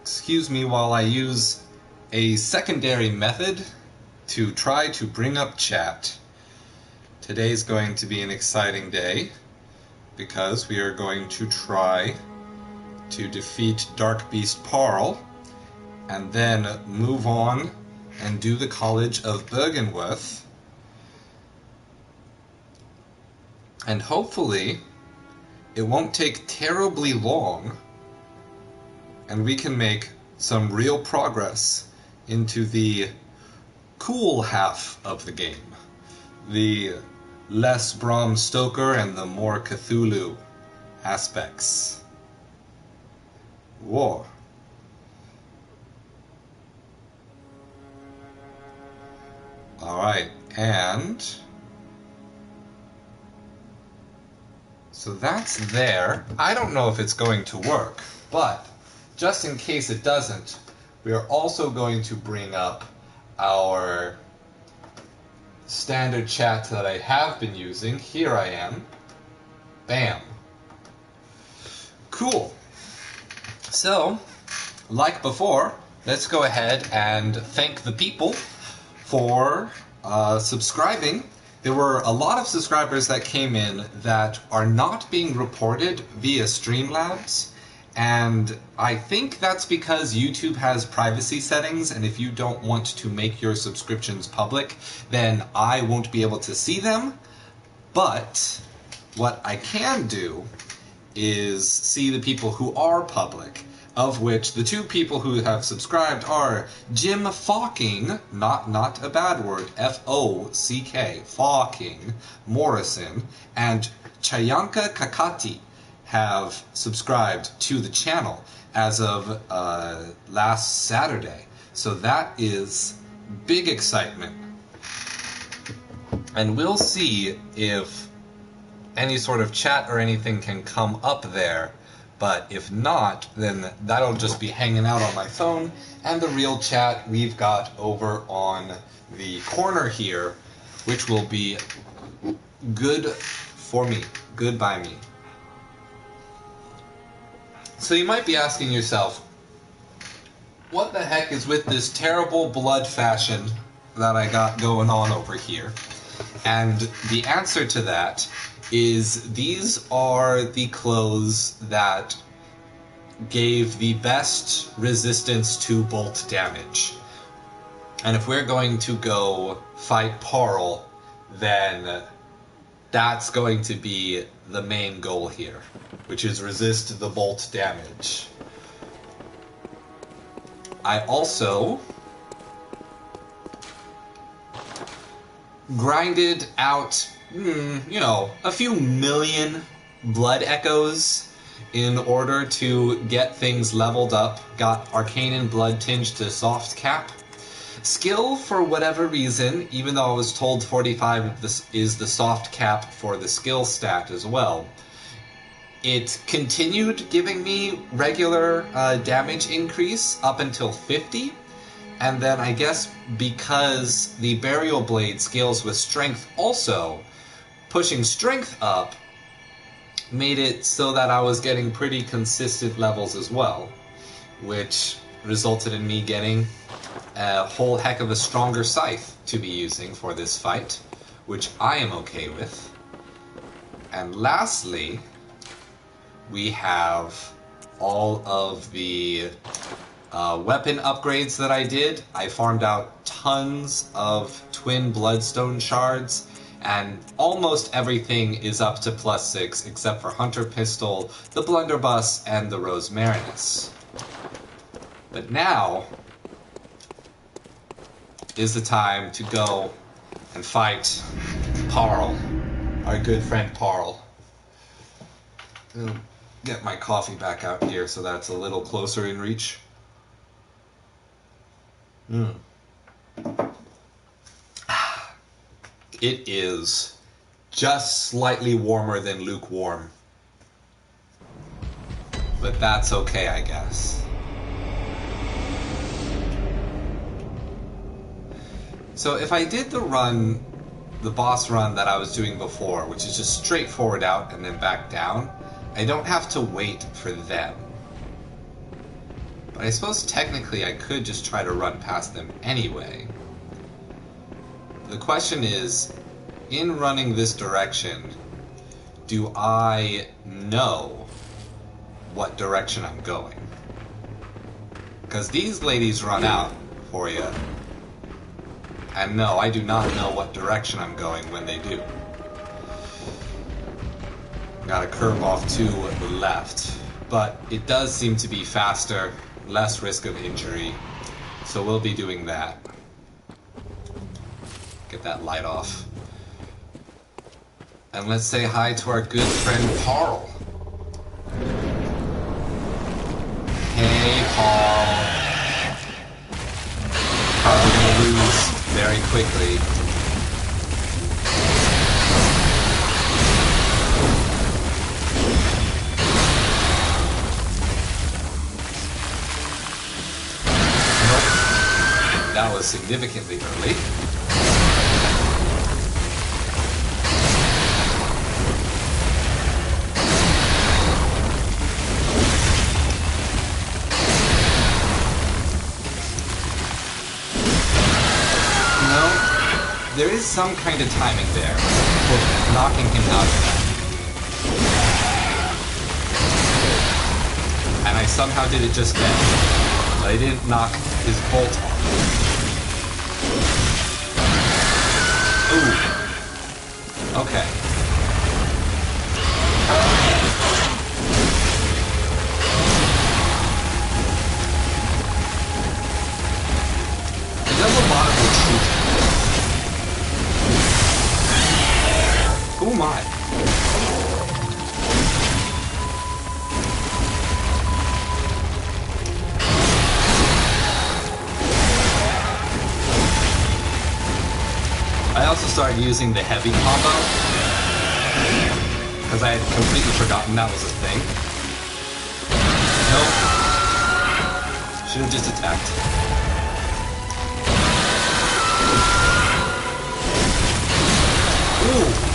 Excuse me while I use a secondary method to try to bring up chat. Today's going to be an exciting day because we are going to try to defeat Dark Beast Paarl and then move on and do the College of Bergenworth. And hopefully it won't take terribly long and we can make some real progress into the cool half of the game. The less Bram Stoker and the more Cthulhu aspects. Whoa. Alright, and so that's there. I don't know if it's going to work, but just in case it doesn't, we are also going to bring up our standard chat that I have been using. Here I am. Bam. Cool. So, like before, let's go ahead and thank the people for subscribing. There were a lot of subscribers that came in that are not being reported via Streamlabs, and I think that's because YouTube has privacy settings, and if you don't want to make your subscriptions public, then I won't be able to see them. But what I can do is see the people who are public, of which the two people who have subscribed are Jim Fawking, not a bad word, F-O-C-K, Fawking Morrison, and Chayanka Kakati have subscribed to the channel as of last Saturday. So that is big excitement. And we'll see if any sort of chat or anything can come up there. But if not, then that'll just be hanging out on my phone. And the real chat we've got over on the corner here, which will be good for me, good by me. So you might be asking yourself, what the heck is with this terrible blood fashion that I got going on over here? And the answer to that is these are the clothes that gave the best resistance to bolt damage. And if we're going to go fight Paarl, then that's going to be the main goal here, which is resist the bolt damage. I also grinded out, a few million blood echoes in order to get things leveled up. Got Arcane and Blood Tinge to soft cap. Skill, for whatever reason, even though I was told 45 is the soft cap for the skill stat as well, it continued giving me regular damage increase up until 50, and then I guess because the Burial Blade scales with strength also, pushing strength up made it so that I was getting pretty consistent levels as well, which resulted in me getting a whole heck of a stronger scythe to be using for this fight, which I am okay with. And lastly, we have all of the weapon upgrades that I did. I farmed out tons of twin bloodstone shards, and almost everything is up to +6 except for Hunter Pistol, the Blunderbuss, and the Rosmarinus. But now is the time to go and fight Paarl, our good friend Paarl. I'll get my coffee back out here so that it's a little closer in reach. It is just slightly warmer than lukewarm. But that's okay, I guess. So if I did the boss run that I was doing before, which is just straightforward out and then back down, I don't have to wait for them. But I suppose technically I could just try to run past them anyway. The question is, in running this direction, do I know what direction I'm going? Because these ladies run out for you. And no, I do not know what direction I'm going when they do. Gotta curve off to the left. But it does seem to be faster, less risk of injury. So we'll be doing that. Get that light off. And let's say hi to our good friend Paarl. Hey, Paarl. Paarl's gonna lose very quickly. Nope. That was significantly early. There is some kind of timing there for knocking him out of that. And I somehow did it just then. But I didn't knock his bolt off. Ooh. Okay. He does a lot of retreating. Oh my. I also started using the heavy combo because I had completely forgotten that was a thing. Nope. Should have just attacked. Ooh.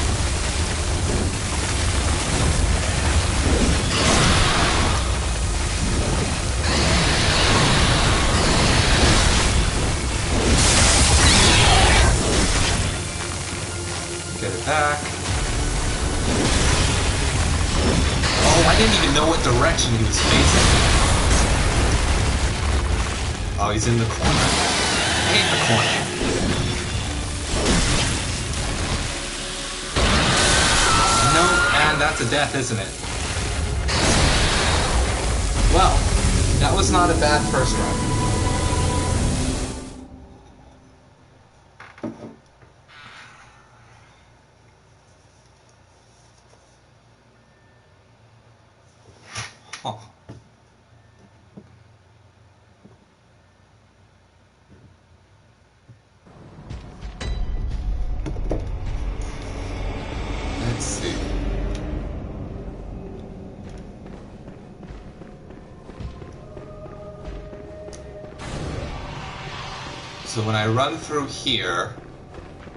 Get it back. Oh, I didn't even know what direction he was facing. Oh, he's in the corner. I hate the corner. No, and that's a death, isn't it? Well, that was not a bad first run. Huh. Let's see. So when I run through here,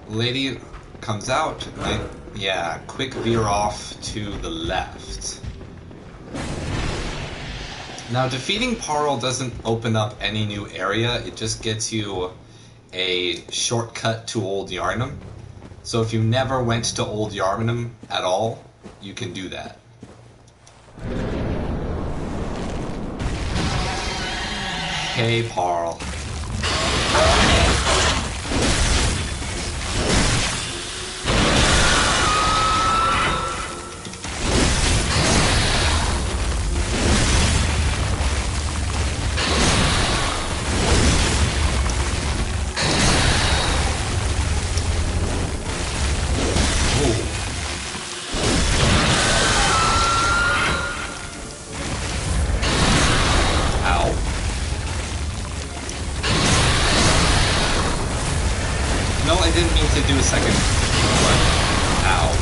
lady comes out, right? Yeah, quick veer off to the left. Now, defeating Paarl doesn't open up any new area, it just gets you a shortcut to Old Yharnam. So if you never went to Old Yharnam at all, you can do that. Hey, Paarl. No, I didn't mean to do a second one. Ow.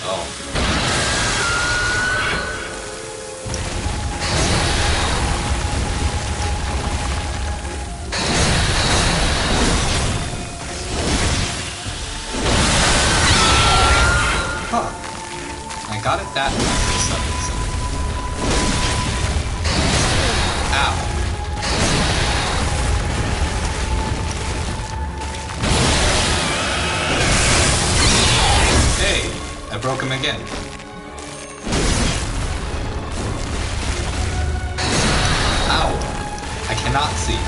Oh. again. Ow! I cannot see.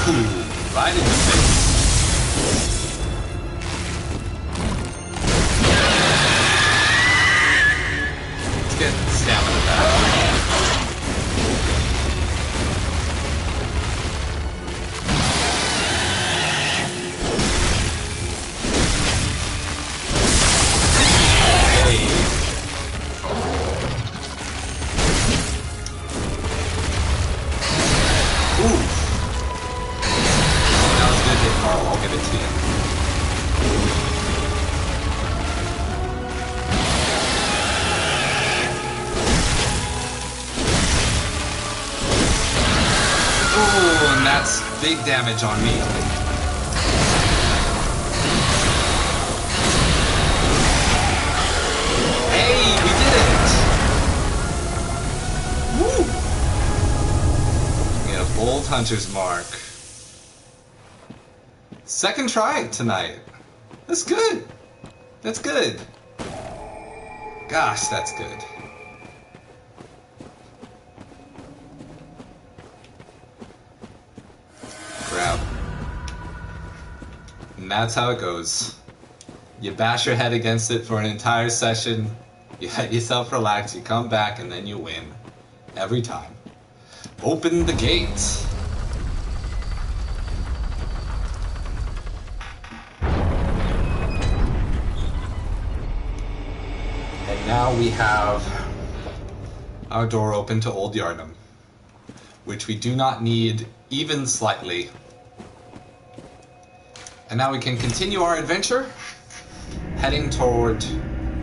Ooh, right in the face. Let's get stamina back. Paarl, I'll give it to you. Ooh, and that's big damage on me. Hey, we did it! Woo! We get a bold hunter's mark. Second try tonight. That's good. That's good. Gosh, that's good. Grab. And that's how it goes. You bash your head against it for an entire session, you let yourself relax, you come back, and then you win. Every time. Open the gate. Now we have our door open to Old Yharnam, which we do not need even slightly. And now we can continue our adventure, heading toward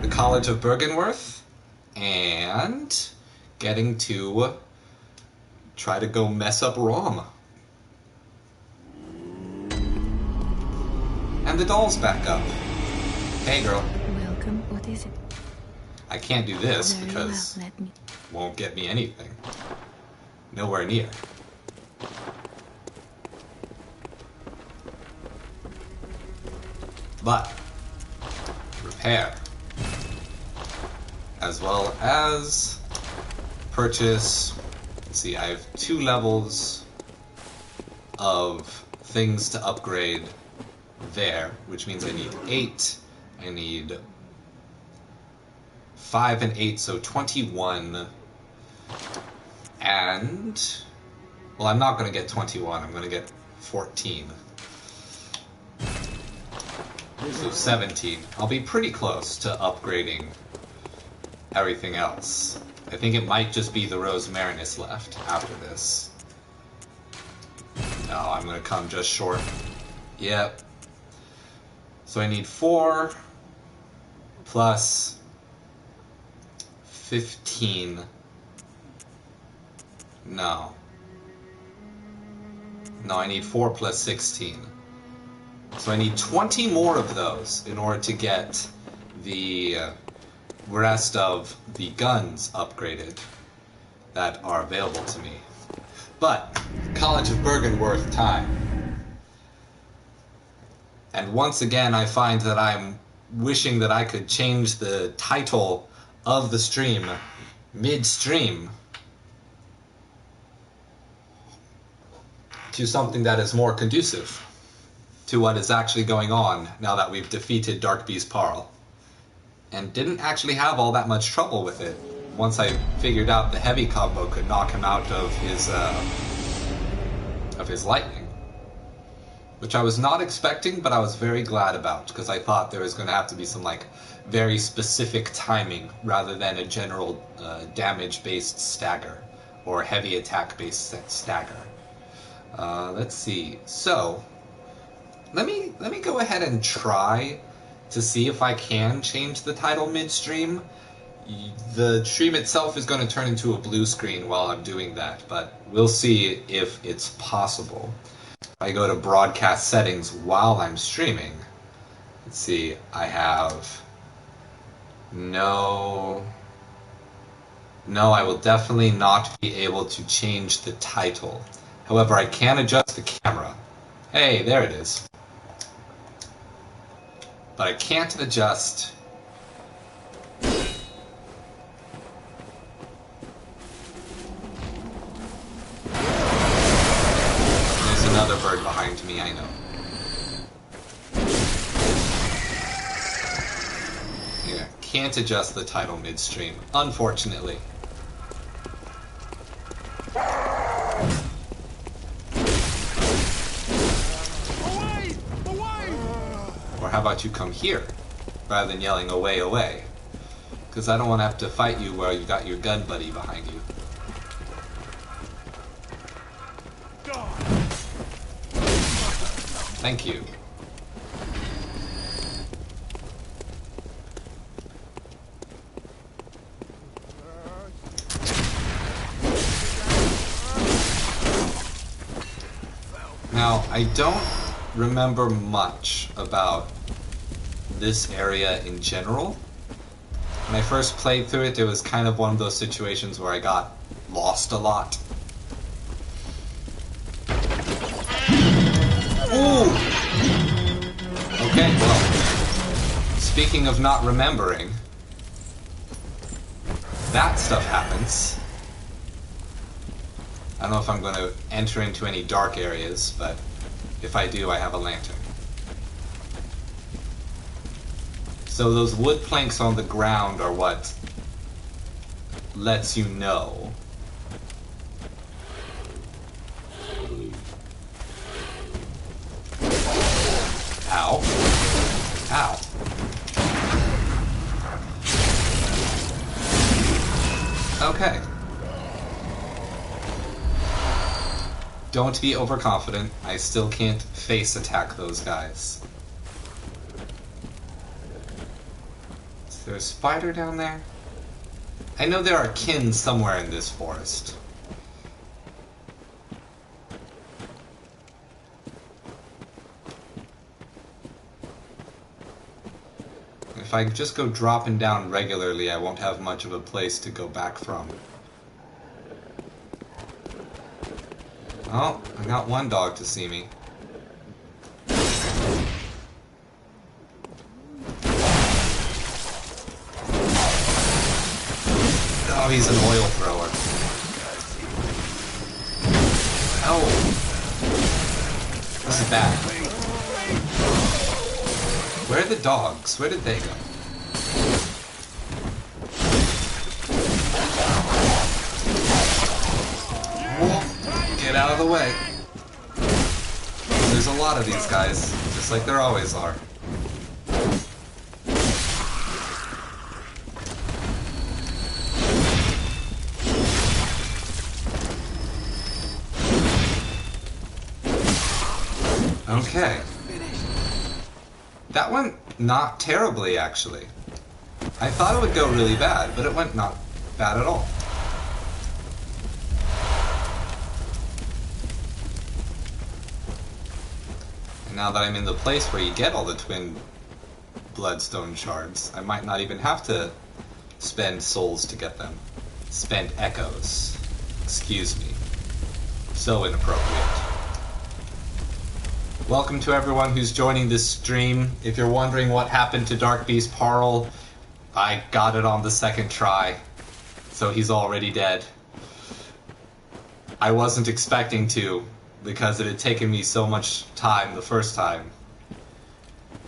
the College of Byrgenwerth, and getting to try to go mess up Rom. And the doll's back up. Hey girl. Welcome, what is it? I can't do this Very because well, let me. Won't get me anything. Nowhere near. But repair, as well as purchase. Let's see, I have 2 levels of things to upgrade there, which means I need 8. I need 5 and 8, so 21. And, well, I'm not going to get 21, I'm going to get 14. So 17. I'll be pretty close to upgrading everything else. I think it might just be the Rose Marinus left after this. No, I'm going to come just short. Yep. So I need 4 plus 15. No, I need 4 plus 16. So I need 20 more of those in order to get the rest of the guns upgraded that are available to me. But, College of Byrgenwerth time. And once again I find that I'm wishing that I could change the title of the stream mid-stream to something that is more conducive to what is actually going on now that we've defeated Dark Beast Paarl. And didn't actually have all that much trouble with it once I figured out the heavy combo could knock him out of his lightning. Which I was not expecting, but I was very glad about, because I thought there was going to have to be some like very specific timing rather than a general damage-based stagger or heavy attack-based stagger. Let's see. So let me go ahead and try to see if I can change the title midstream. The stream itself is going to turn into a blue screen while I'm doing that, but we'll see if it's possible. I go to broadcast settings while I'm streaming. Let's see, I have no No, I will definitely not be able to change the title. However, I can adjust the camera. Hey, there it is. But I can't adjust... There's another bird behind me, I know. Yeah, can't adjust the title midstream, unfortunately. Or how about you come here, rather than yelling away, away? Because I don't want to have to fight you while you got your gun buddy behind you. Thank you. Now, I don't remember much about this area in general. When I first played through it, it was kind of one of those situations where I got lost a lot. Ooh! Okay, well, speaking of not remembering, that stuff happens. I don't know if I'm going to enter into any dark areas, but if I do, I have a lantern. So those wood planks on the ground are what lets you know. Ow. Ow. Okay. Don't be overconfident. I still can't face attack those guys. Is there a spider down there? I know there are kin somewhere in this forest. If I just go dropping down regularly, I won't have much of a place to go back from. Oh, I got one dog to see me. Oh, he's an oil thrower. Oh! This is bad. Where are the dogs? Where did they go? Get out of the way. There's a lot of these guys, just like there always are. Okay. That went not terribly, actually. I thought it would go really bad, but it went not bad at all. Now that I'm in the place where you get all the twin bloodstone shards, I might not even have to spend souls to get them. Spend echoes. Excuse me. So inappropriate. Welcome to everyone who's joining this stream. If you're wondering what happened to Dark Beast Paarl, I got it on the second try, so he's already dead. I wasn't expecting to, because it had taken me so much time the first time.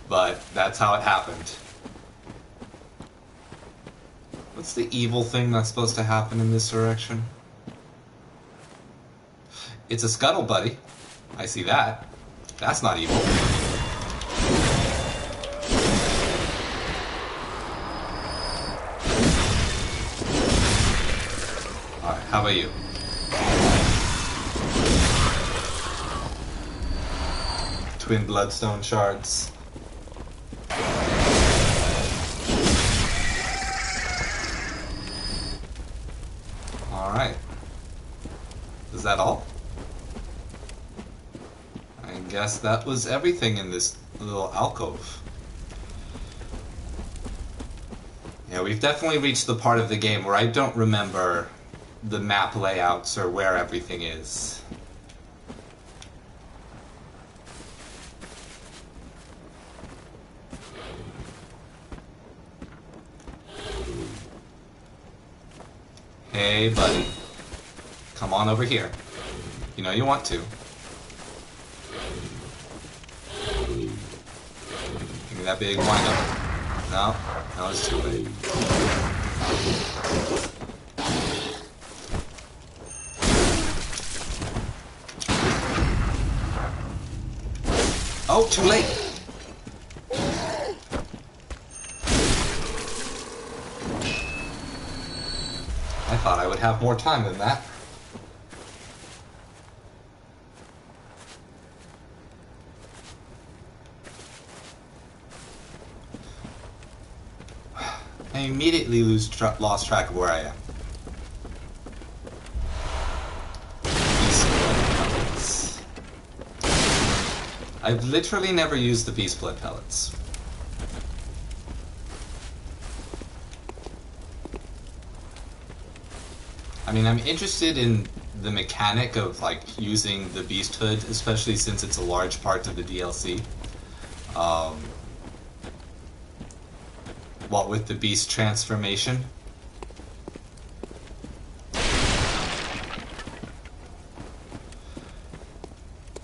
But that's how it happened. What's the evil thing that's supposed to happen in this direction? It's a scuttle buddy. I see that. That's not evil. Alright, how about you? Twin bloodstone shards. Alright. Is that all? I guess that was everything in this little alcove. Yeah, we've definitely reached the part of the game where I don't remember the map layouts or where everything is. Hey, buddy. Come on over here. You know you want to. Give me that big wind up. No, no, it's too late. Oh, too late! I thought I would have more time than that. I immediately lost track of where I am. I've literally never used the beast blood pellets. I mean, I'm interested in the mechanic of like using the beast hood, especially since it's a large part of the DLC. What with the beast transformation.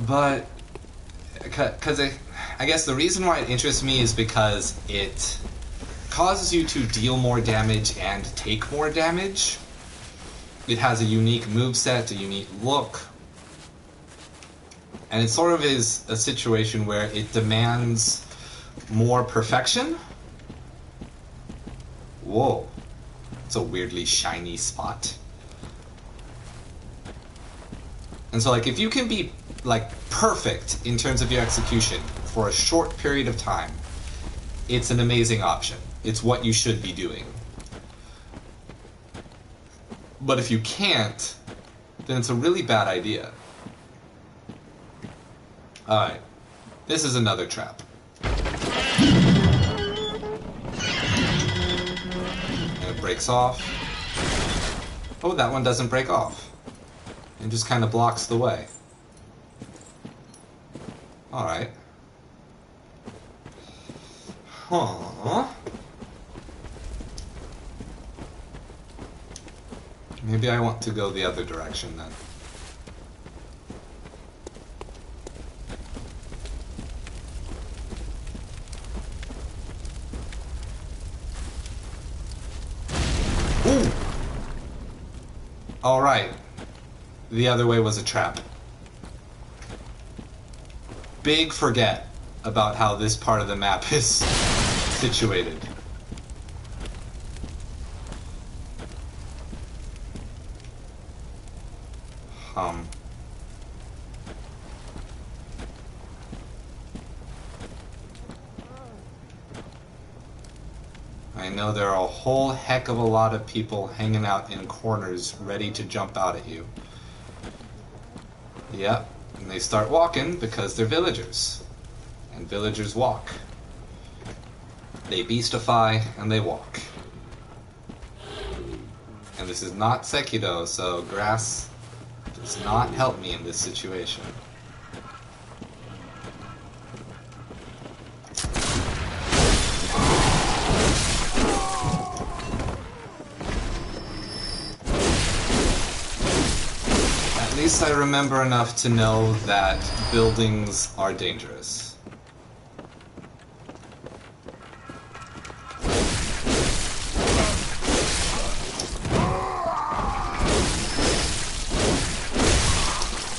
But because I guess the reason why it interests me is because it causes you to deal more damage and take more damage. It has a unique moveset, a unique look, and it sort of is a situation where it demands more perfection. Whoa, it's a weirdly shiny spot. And so like if you can be like perfect in terms of your execution for a short period of time, it's an amazing option. It's what you should be doing. But if you can't, then it's a really bad idea. Alright, this is another trap. And it breaks off. Oh, that one doesn't break off. It just kind of blocks the way. Alright. Huh. Maybe I want to go the other direction then. Ooh! Alright. The other way was a trap. Big forget about how this part of the map is situated. I know there are a whole heck of a lot of people hanging out in corners ready to jump out at you. Yep, and they start walking because they're villagers. And villagers walk. They beastify and they walk. And this is not Sekiro, so grass does not help me in this situation. At least I remember enough to know that buildings are dangerous.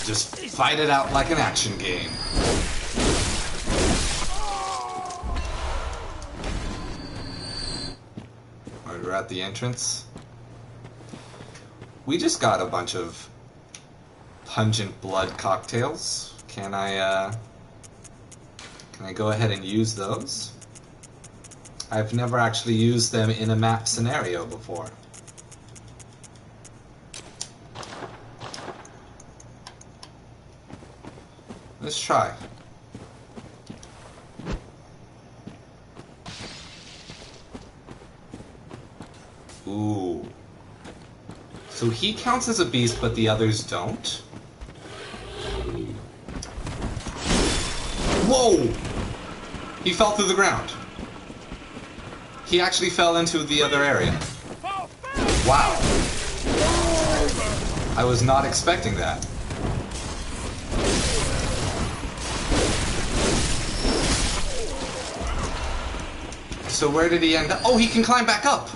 Just fight it out like an action game. Alright, we're at the entrance. We just got a bunch of pungent blood cocktails. Can I go ahead and use those? I've never actually used them in a map scenario before. Let's try. Ooh. So he counts as a beast, but the others don't? Whoa! He fell through the ground. He actually fell into the other area. Wow. I was not expecting that. So where did he end up? Oh, he can climb back up!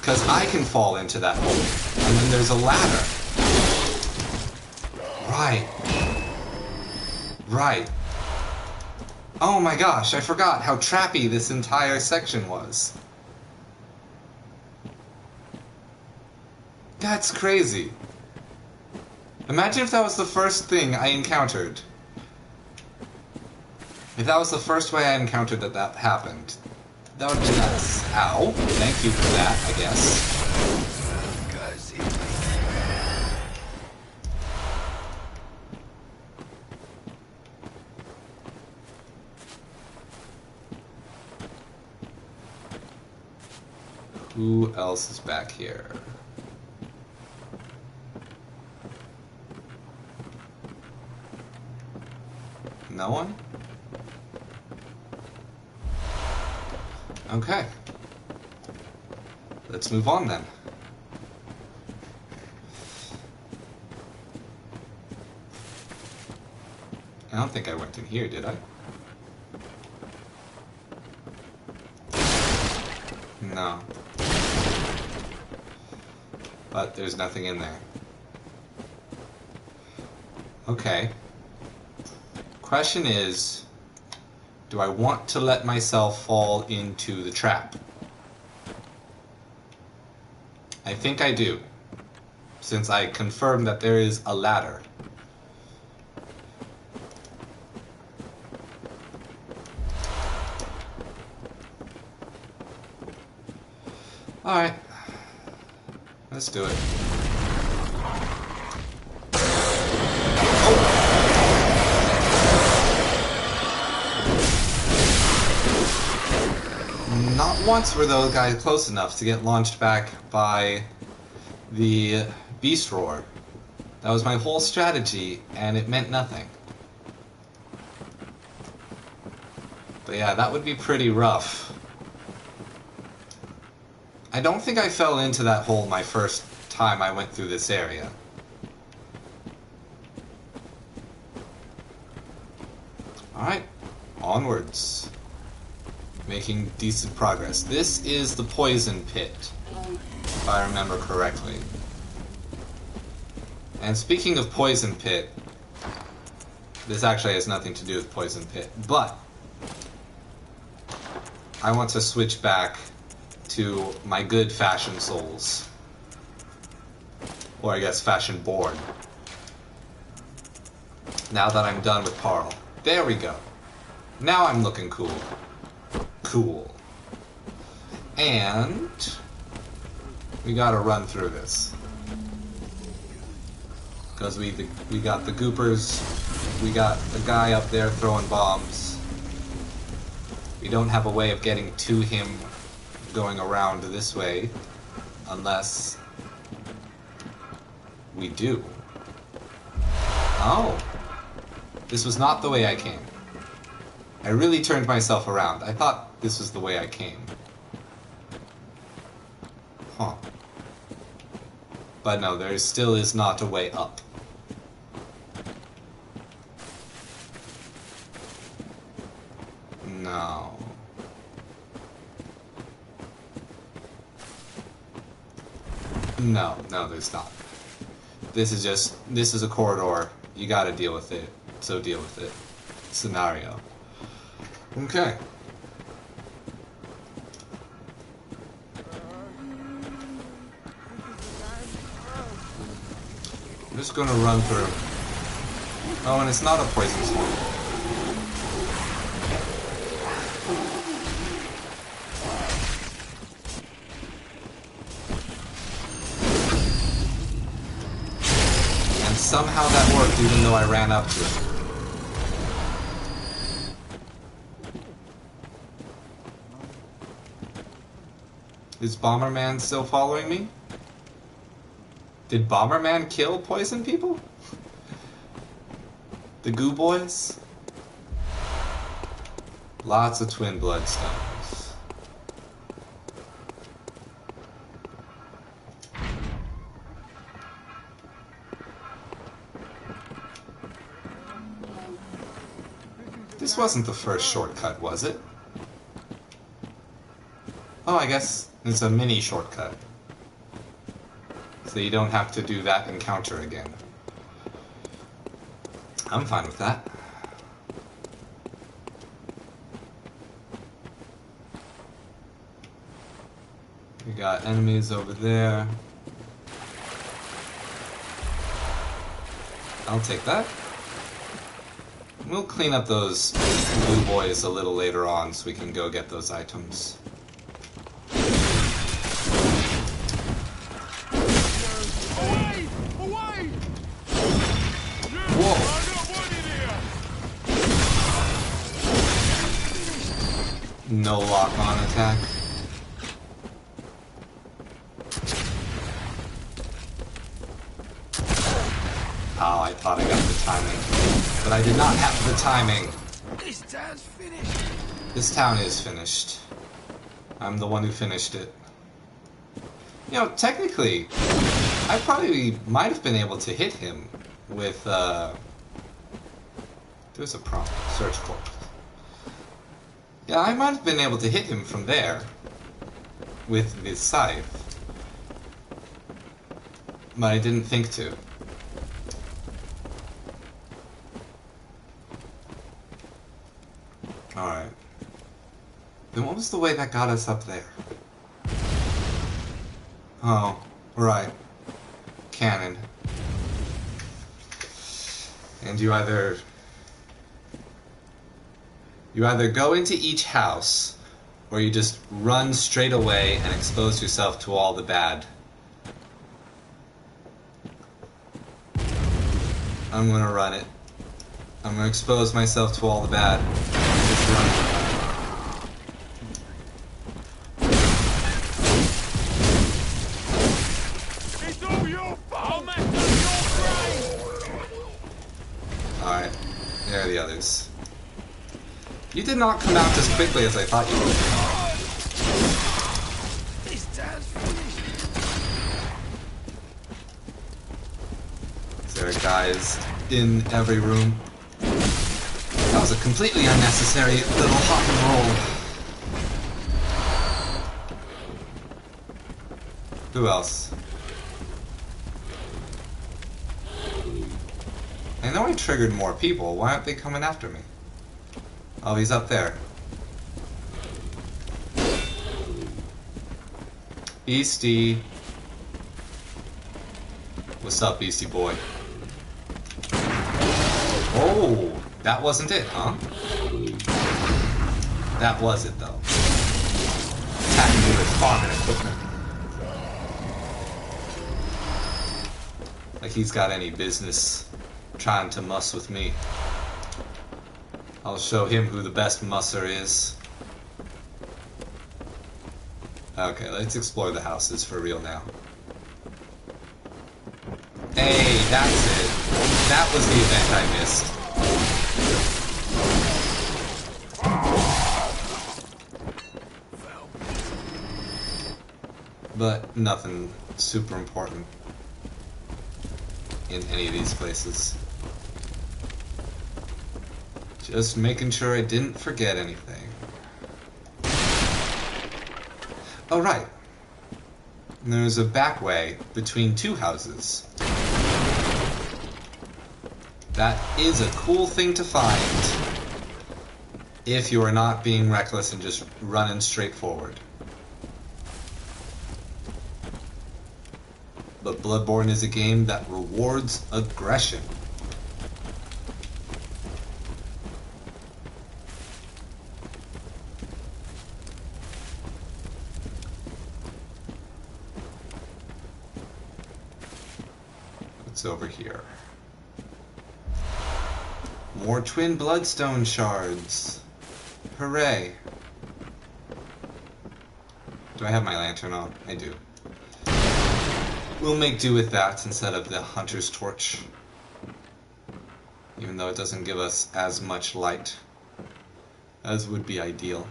Because I can fall into that hole. And then there's a ladder. Right. Right. Oh my gosh, I forgot how trappy this entire section was. That's crazy. Imagine if that was the first thing I encountered. If that was the first way I encountered that happened. That would be nuts. Ow. Thank you for that, I guess. Who else is back here? No one? Okay. Let's move on then. I don't think I went in here, did I? No. But there's nothing in there. Okay. Question is, do I want to let myself fall into the trap? I think I do, since I confirmed that there is a ladder. Alright. Let's do it. Not once were those guys close enough to get launched back by the Beast Roar. That was my whole strategy, and it meant nothing. But yeah, that would be pretty rough. I don't think I fell into that hole my first time I went through this area. Alright, onwards. Making decent progress. This is the poison pit, if I remember correctly. And speaking of poison pit, this actually has nothing to do with poison pit, but I want to switch back to my good fashion souls. Or I guess fashion born. Now that I'm done with Paarl. There we go. Now I'm looking cool. Cool. And we gotta run through this. Because we got the goopers, we got the guy up there throwing bombs. We don't have a way of getting to him going around this way, unless we do. Oh. This was not the way I came. I really turned myself around. I thought this was the way I came. Huh. But no, there still is not a way up. No. No, there's not. This is a corridor. You gotta deal with it. So deal with it. Scenario. Okay. I'm just gonna run through. Oh, and it's not a poison swamp. And somehow that worked even though I ran up to it. Is Bomberman still following me? Did Bomberman kill poison people? The Goo Boys? Lots of twin bloodstones. This wasn't the first shortcut, was it? Oh, I guess it's a mini shortcut. So you don't have to do that encounter again. I'm fine with that. We got enemies over there. I'll take that. We'll clean up those blue boys a little later on so we can go get those items. No lock-on attack. Oh, I thought I got the timing. But I did not have the timing. This town's finished. This town is finished. I'm the one who finished it. You know, technically, I probably might have been able to hit him with, there's a prompt. Search corpse. Yeah, I might have been able to hit him from there with this scythe, but I didn't think to. Alright. Then what was the way that got us up there? Oh, right. Cannon. And you either go into each house, or you just run straight away and expose yourself to all the bad. I'm gonna run it. I'm gonna expose myself to all the bad. Just run it. It's all your fault. Your brain. Alright, there are the others. You did not come out as quickly as I thought you would. This town's finished. There are guys in every room. That was a completely unnecessary little hop and roll. Who else? I know I triggered more people. Why aren't they coming after me? Oh, he's up there. Beastie. What's up, Beastie boy? Oh, that wasn't it, huh? That was it, though. Attacking me with farming equipment. Like he's got any business trying to muss with me. I'll show him who the best musser is. Okay, let's explore the houses for real now. Hey, that's it. That was the event I missed. But nothing super important in any of these places. Just making sure I didn't forget anything. Oh, right. There's a back way between two houses. That is a cool thing to find if you are not being reckless and just running straight forward. But Bloodborne is a game that rewards aggression. Over here. More twin bloodstone shards. Hooray. Do I have my lantern on? I do. We'll make do with that instead of the hunter's torch. Even though it doesn't give us as much light as would be ideal.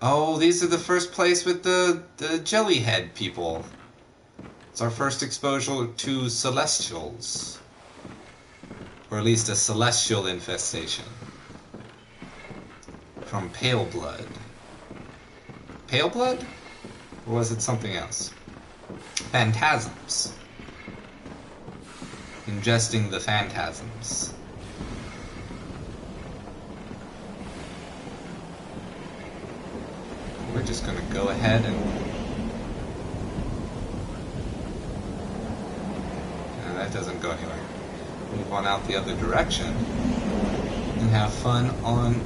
Oh, these are the first place with the jellyhead people. It's our first exposure to celestials. Or at least a celestial infestation. From Pale Blood. Pale Blood? Or was it something else? Phantasms. Ingesting the phantasms. We're just gonna go ahead and... No, that doesn't go anywhere. Move on out the other direction. And have fun on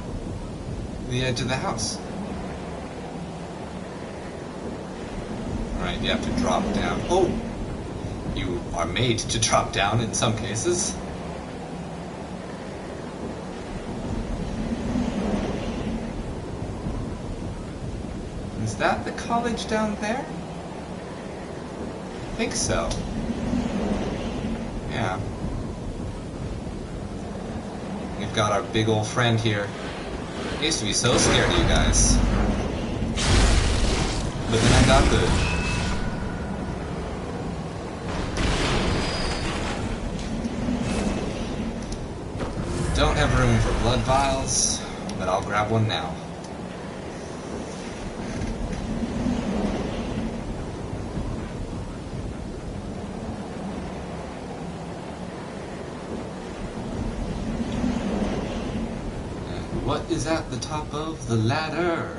the edge of the house. Alright, you have to drop down. Oh! You are made to drop down in some cases. Is that the college down there? I think so. Yeah. We've got our big old friend here. I used to be so scared of you guys. But then I got good. Don't have room for blood vials, but I'll grab one now. And what is at the top of the ladder?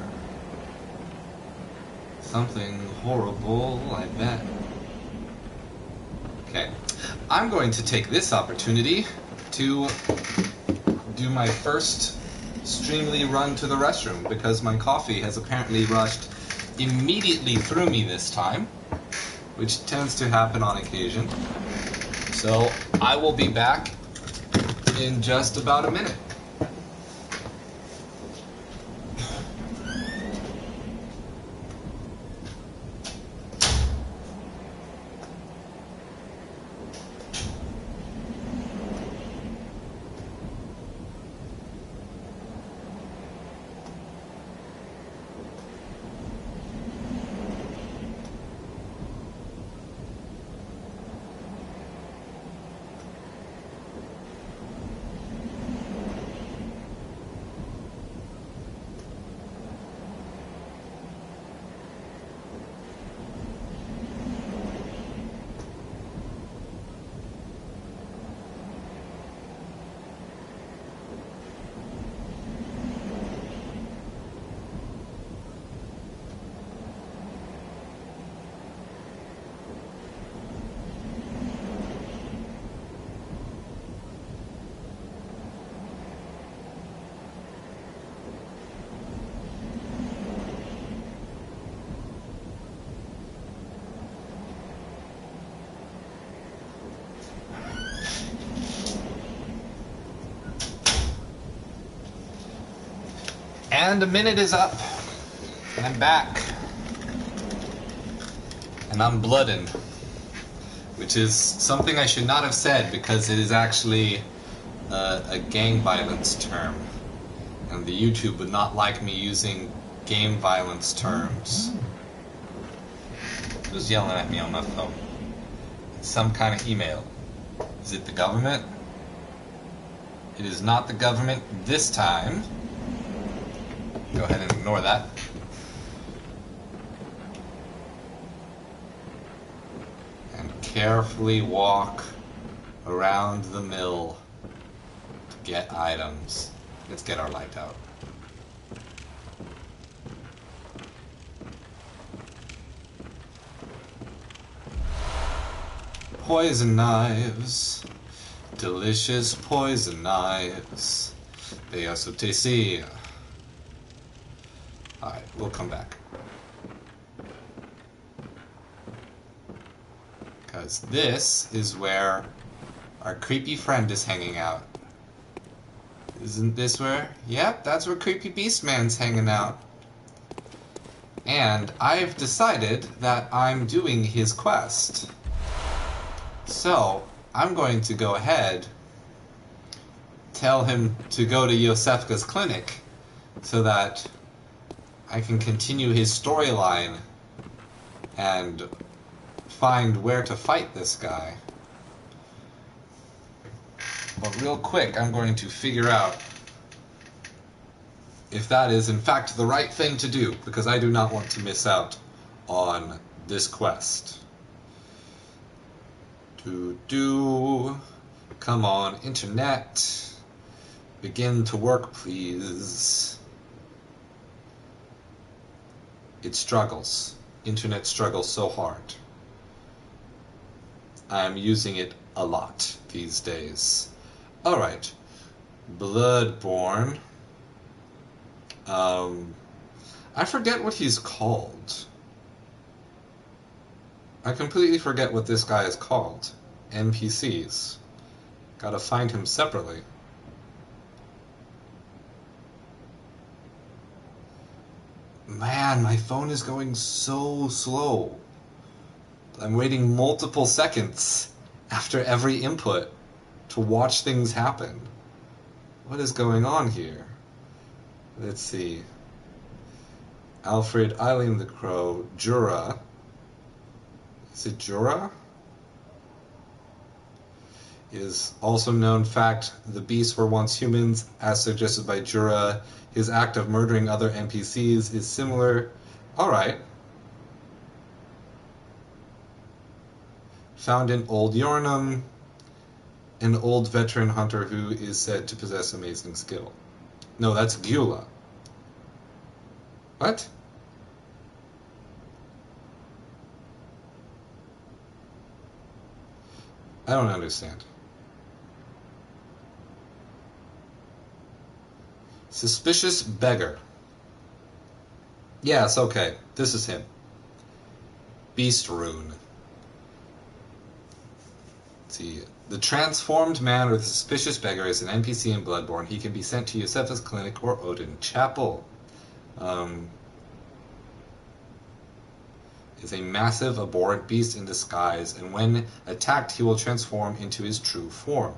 Something horrible, I bet. Okay, I'm going to take this opportunity to do my first Streamly run to the restroom because my coffee has apparently rushed immediately through me this time, which tends to happen on occasion. So I will be back in just about a minute. And a minute is up. And I'm back. And I'm blooded. Which is something I should not have said because it is actually a gang violence term. And the YouTube would not like me using game violence terms. Who's yelling at me on my phone? It's some kind of email. Is it the government? It is not the government this time. Go ahead and ignore that. And carefully walk around the mill to get items. Let's get our light out. Poison knives. Delicious poison knives. They are so tasty. Alright, we'll come back. Because this is where our creepy friend is hanging out. Isn't this where? Yep, that's where Creepy Beast Man's hanging out. And I've decided that I'm doing his quest. So, I'm going to go ahead, tell him to go to Yosefka's clinic so that I can continue his storyline and find where to fight this guy. But real quick, I'm going to figure out if that is in fact the right thing to do, because I do not want to miss out on this quest. Come on, internet. Begin to work, please. It struggles. Internet struggles so hard. I'm using it a lot these days. Alright. Bloodborne. I forget what he's called. I completely forget what this guy is called. NPCs. Gotta find him separately. Man, my phone is going so slow. I'm waiting multiple seconds after every input to watch things happen. What is going on here? Let's see. Alfred, Eileen the Crow, Jura. Is it Jura? Is also known fact the beasts were once humans, as suggested by Jura. His act of murdering other NPCs is similar. Alright. Found in Old Yharnam, an old veteran hunter who is said to possess amazing skill. No, that's Gyula. What? I don't understand. Suspicious Beggar. Yes, okay. This is him. Beast Rune. Let's see. The transformed man or the suspicious beggar is an NPC in Bloodborne. He can be sent to Yosefka's clinic or Odin Chapel. Is a massive abhorrent beast in disguise, and when attacked he will transform into his true form.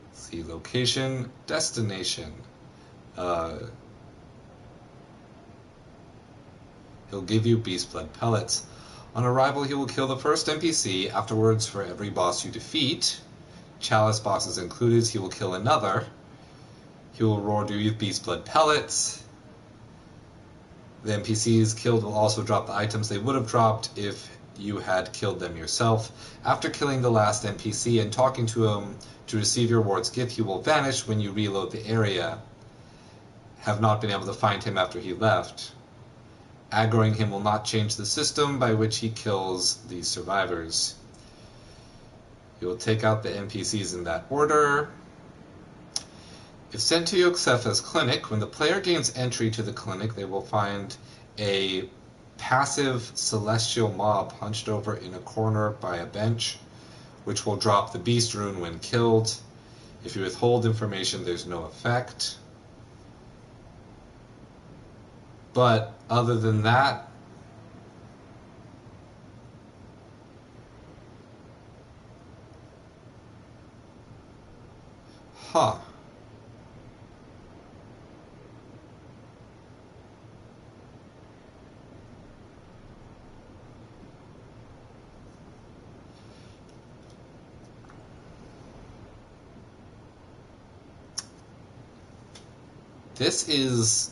Let's see, location, destination. He'll give you beast blood pellets. On arrival, he will kill the first NPC. Afterwards, for every boss you defeat, Chalice bosses included, he will kill another. He will reward you with beast blood pellets. The NPCs killed will also drop the items they would have dropped if you had killed them yourself. After killing the last NPC and talking to him to receive your reward's gift, he will vanish when you reload the area. Have not been able to find him after he left. Aggroing him will not change the system by which he kills the survivors. You will take out the NPCs in that order. If sent to Yosefka's clinic, when the player gains entry to the clinic, they will find a passive celestial mob hunched over in a corner by a bench, which will drop the beast rune when killed. If you withhold information, there's no effect. But other than that, huh. This is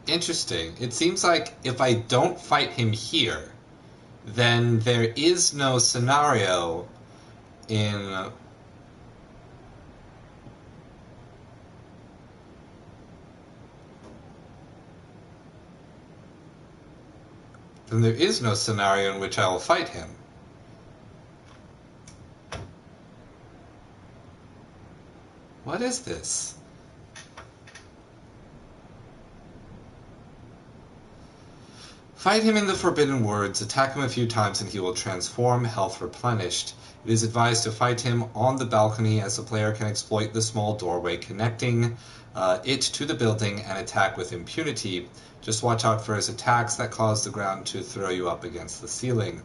interesting. It seems like if I don't fight him here, then there is no scenario in then there is no scenario in which I will fight him. What is this? Fight him in the Forbidden Woods, attack him a few times and he will transform, health replenished. It is advised to fight him on the balcony as the player can exploit the small doorway connecting it to the building and attack with impunity. Just watch out for his attacks that cause the ground to throw you up against the ceiling.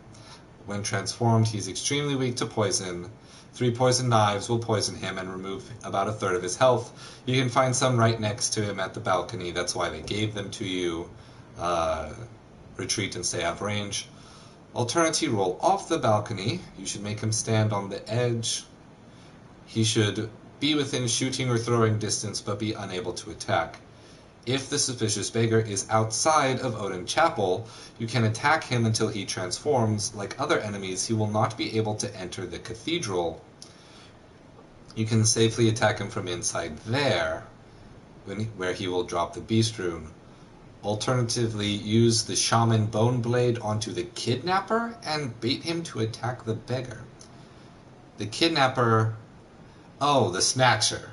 When transformed, he's extremely weak to poison. 3 poison knives will poison him and remove about a third of his health. You can find some right next to him at the balcony. That's why they gave them to you. Retreat and stay out of range. Alternatively, roll off the balcony. You should make him stand on the edge. He should be within shooting or throwing distance, but be unable to attack. If the suspicious beggar is outside of Odin Chapel, you can attack him until he transforms. Like other enemies, he will not be able to enter the cathedral. You can safely attack him from inside there, where he will drop the beast rune. Alternatively, use the shaman bone blade onto the kidnapper and bait him to attack the beggar. The kidnapper... Oh, the snatcher.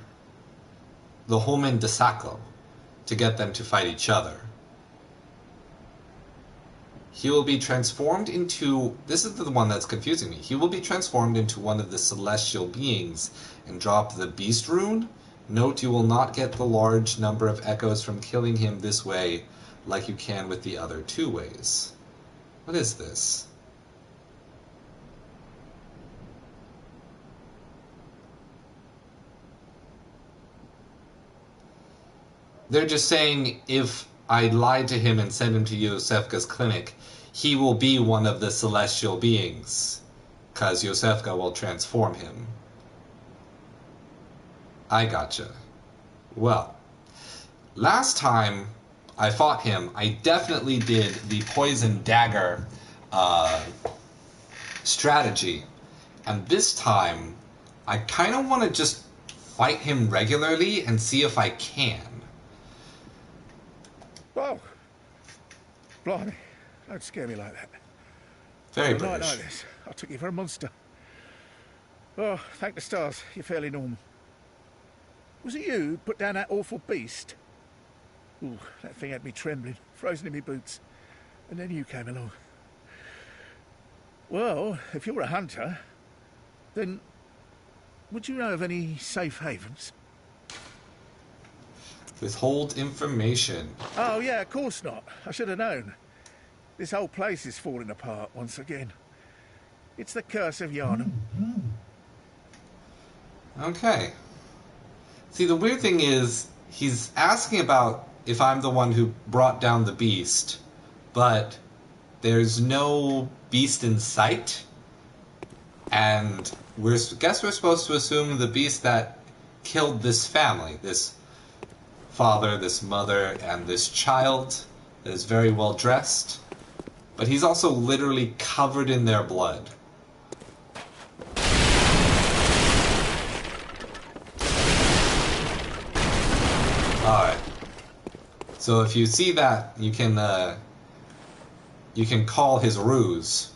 The Homen de Sacco. To get them to fight each other. He will be transformed into... This is the one that's confusing me. He will be transformed into one of the celestial beings and drop the beast rune. Note you will not get the large number of echoes from killing him this way like you can with the other 2 ways. What is this? They're just saying if I lie to him and send him to Yosefka's clinic, he will be one of the celestial beings, because Yosefka will transform him. I gotcha. Well, last time I fought him, I definitely did the poison dagger strategy. And this time, I kind of want to just fight him regularly and see if I can. Whoa! Blimey, don't scare me like that. Very On a night British. like this, I took you for a monster. Oh, thank the stars, you're fairly normal. Was it you who put down that awful beast? Ooh, that thing had me trembling, frozen in my boots. And then you came along. Well, if you're a hunter, then would you know of any safe havens? Withhold information. Oh, yeah, of course not. I should have known. This whole place is falling apart once again. It's the curse of Yharnam. Okay. See, the weird thing is, he's asking about if I'm the one who brought down the beast, but there's no beast in sight, and guess we're supposed to assume the beast that killed this family, this father, this mother, and this child that is very well dressed, but he's also literally covered in their blood. Alright. So if you see that, you can call his ruse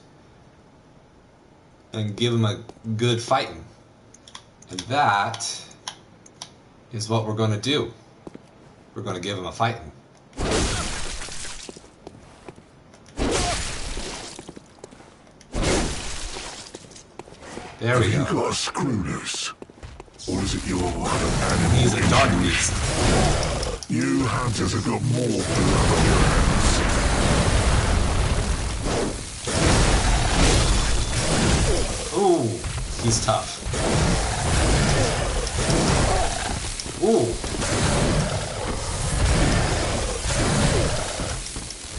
and give him a good fighting. And that is what we're going to do. We're going to give him a fighting. There we go. You got a screw loose? Or is it your enemy? He's a dark beast. You hunters have got more blood on your hands. Ooh, he's tough. Ooh.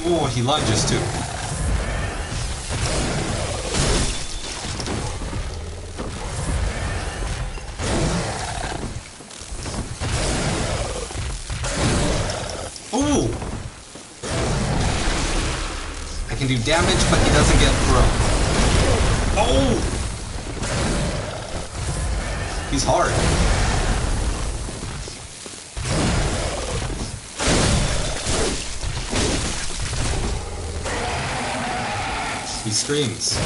Ooh, he lunges too. Ooh! I can do damage, but he doesn't get thrown. Oh! He's hard. He screams.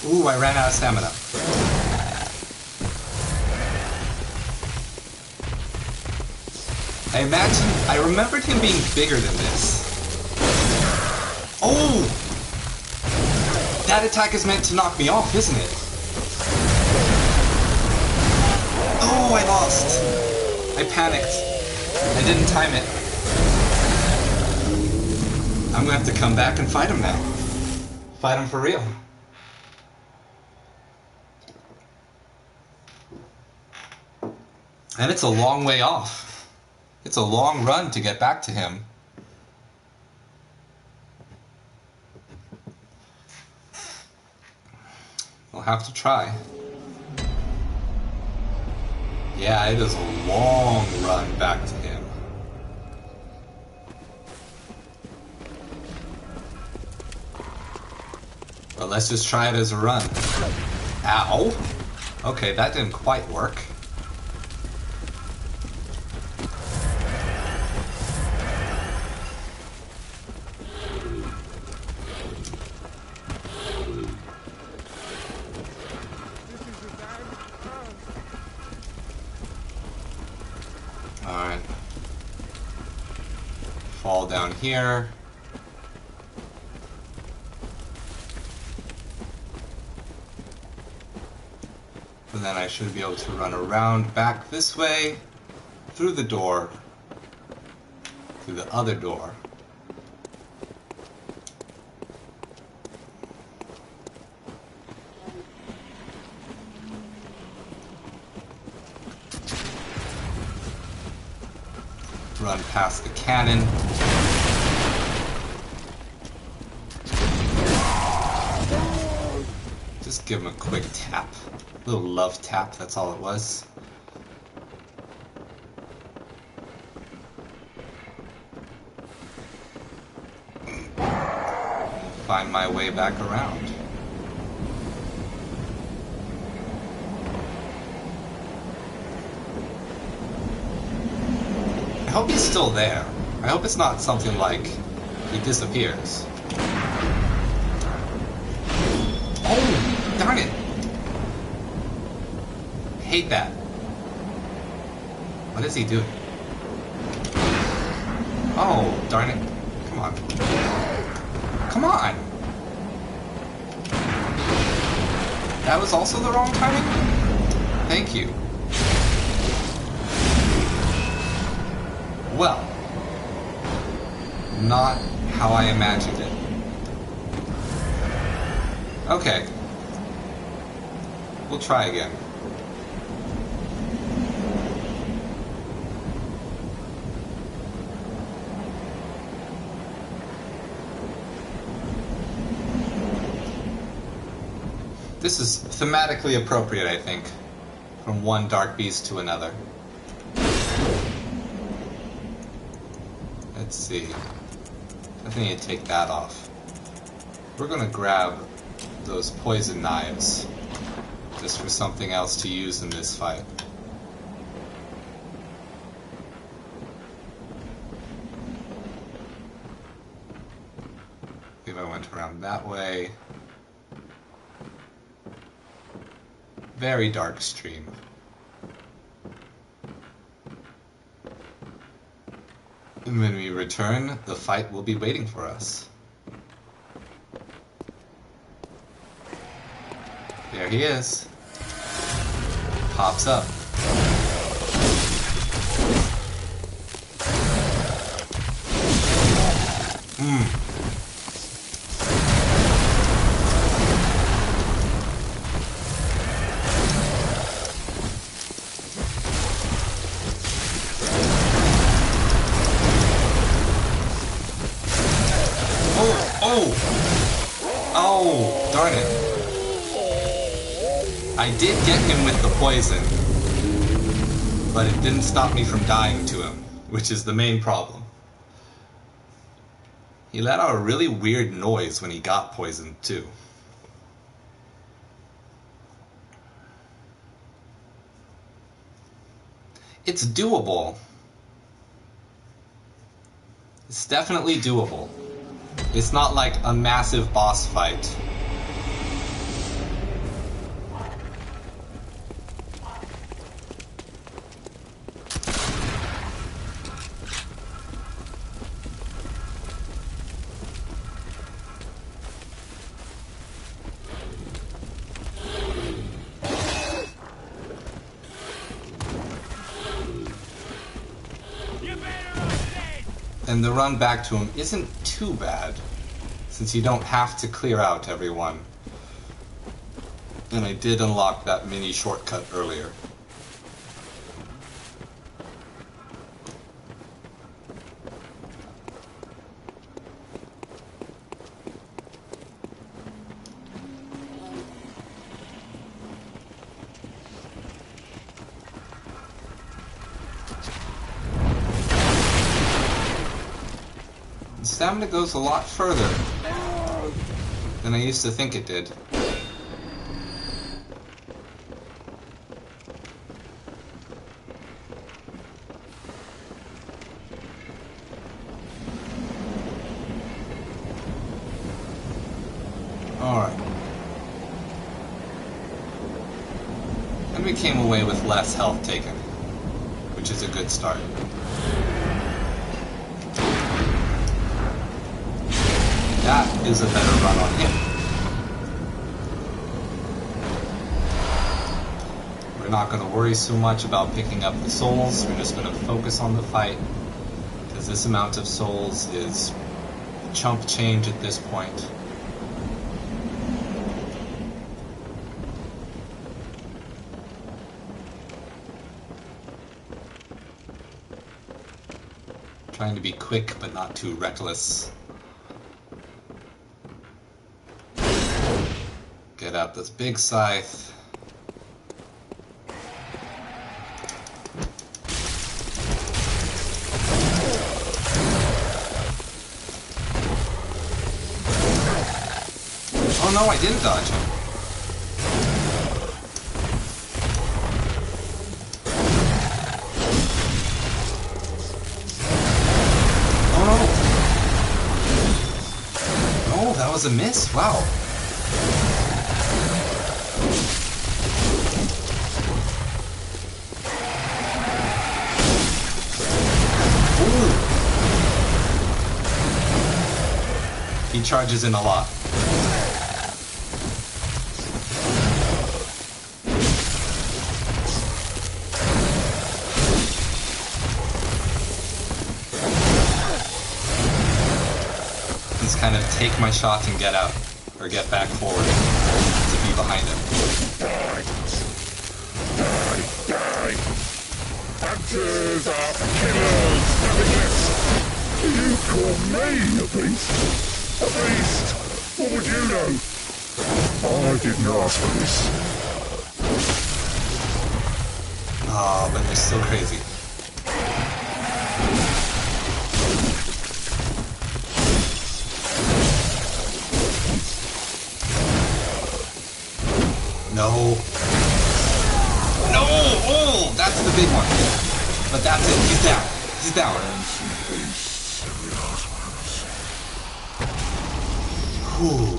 Ooh, I ran out of stamina. I remembered him being bigger than this. Oh! That attack is meant to knock me off, isn't it? Oh, I lost. I panicked. I didn't time it. I'm gonna have to come back and fight him now. Fight him for real. And it's a long way off. It's a long run to get back to him. We'll have to try. Yeah, it is a long run back to him. But let's just try it as a run. Ow! Okay, that didn't quite work. Alright. Fall down here. And then I should be able to run around back this way, through the door, through the other door. Run past the cannon. Just give him a quick tap. A little love tap, that's all it was. Find my way back around. I hope he's still there. I hope it's not something like he disappears. Oh, darn it! I hate that. What is he doing? Oh, darn it. Come on. Come on! That was also the wrong timing? Thank you. Well, not how I imagined it. Okay. We'll try again. This is thematically appropriate, I think, from one dark beast to another. Let's see. I think I need to take that off. We're gonna grab those poison knives just for something else to use in this fight. I think I went around that way. Very dark stream. And when we return, the fight will be waiting for us. There he is. Pops up. Oh, darn it. I did get him with the poison, but it didn't stop me from dying to him, which is the main problem. He let out a really weird noise when he got poisoned, too. It's doable. It's definitely doable. It's not like a massive boss fight. And the run back to him isn't too bad, since you don't have to clear out everyone. And I did unlock that mini shortcut earlier. Stamina goes a lot further than I used to think it did. Alright. And we came away with less health taken, which is a good start. That is a better run on him. We're not going to worry so much about picking up the souls. We're just going to focus on the fight, because this amount of souls is chump change at this point. Trying to be quick but not too reckless. Get out this big scythe. Oh no, I didn't dodge him. Oh no. Oh, that was a miss? Wow. He charges in a lot. Just kind of take my shot and get out, or get back forward to be behind him. Die! Die! Die! Hunters are killers, nothing less! You call me a beast? A beast? What would you know? I didn't ask for this. Oh, but they're so crazy. No. No! Oh, that's the big one. But that's it. He's down. He's down. Whew.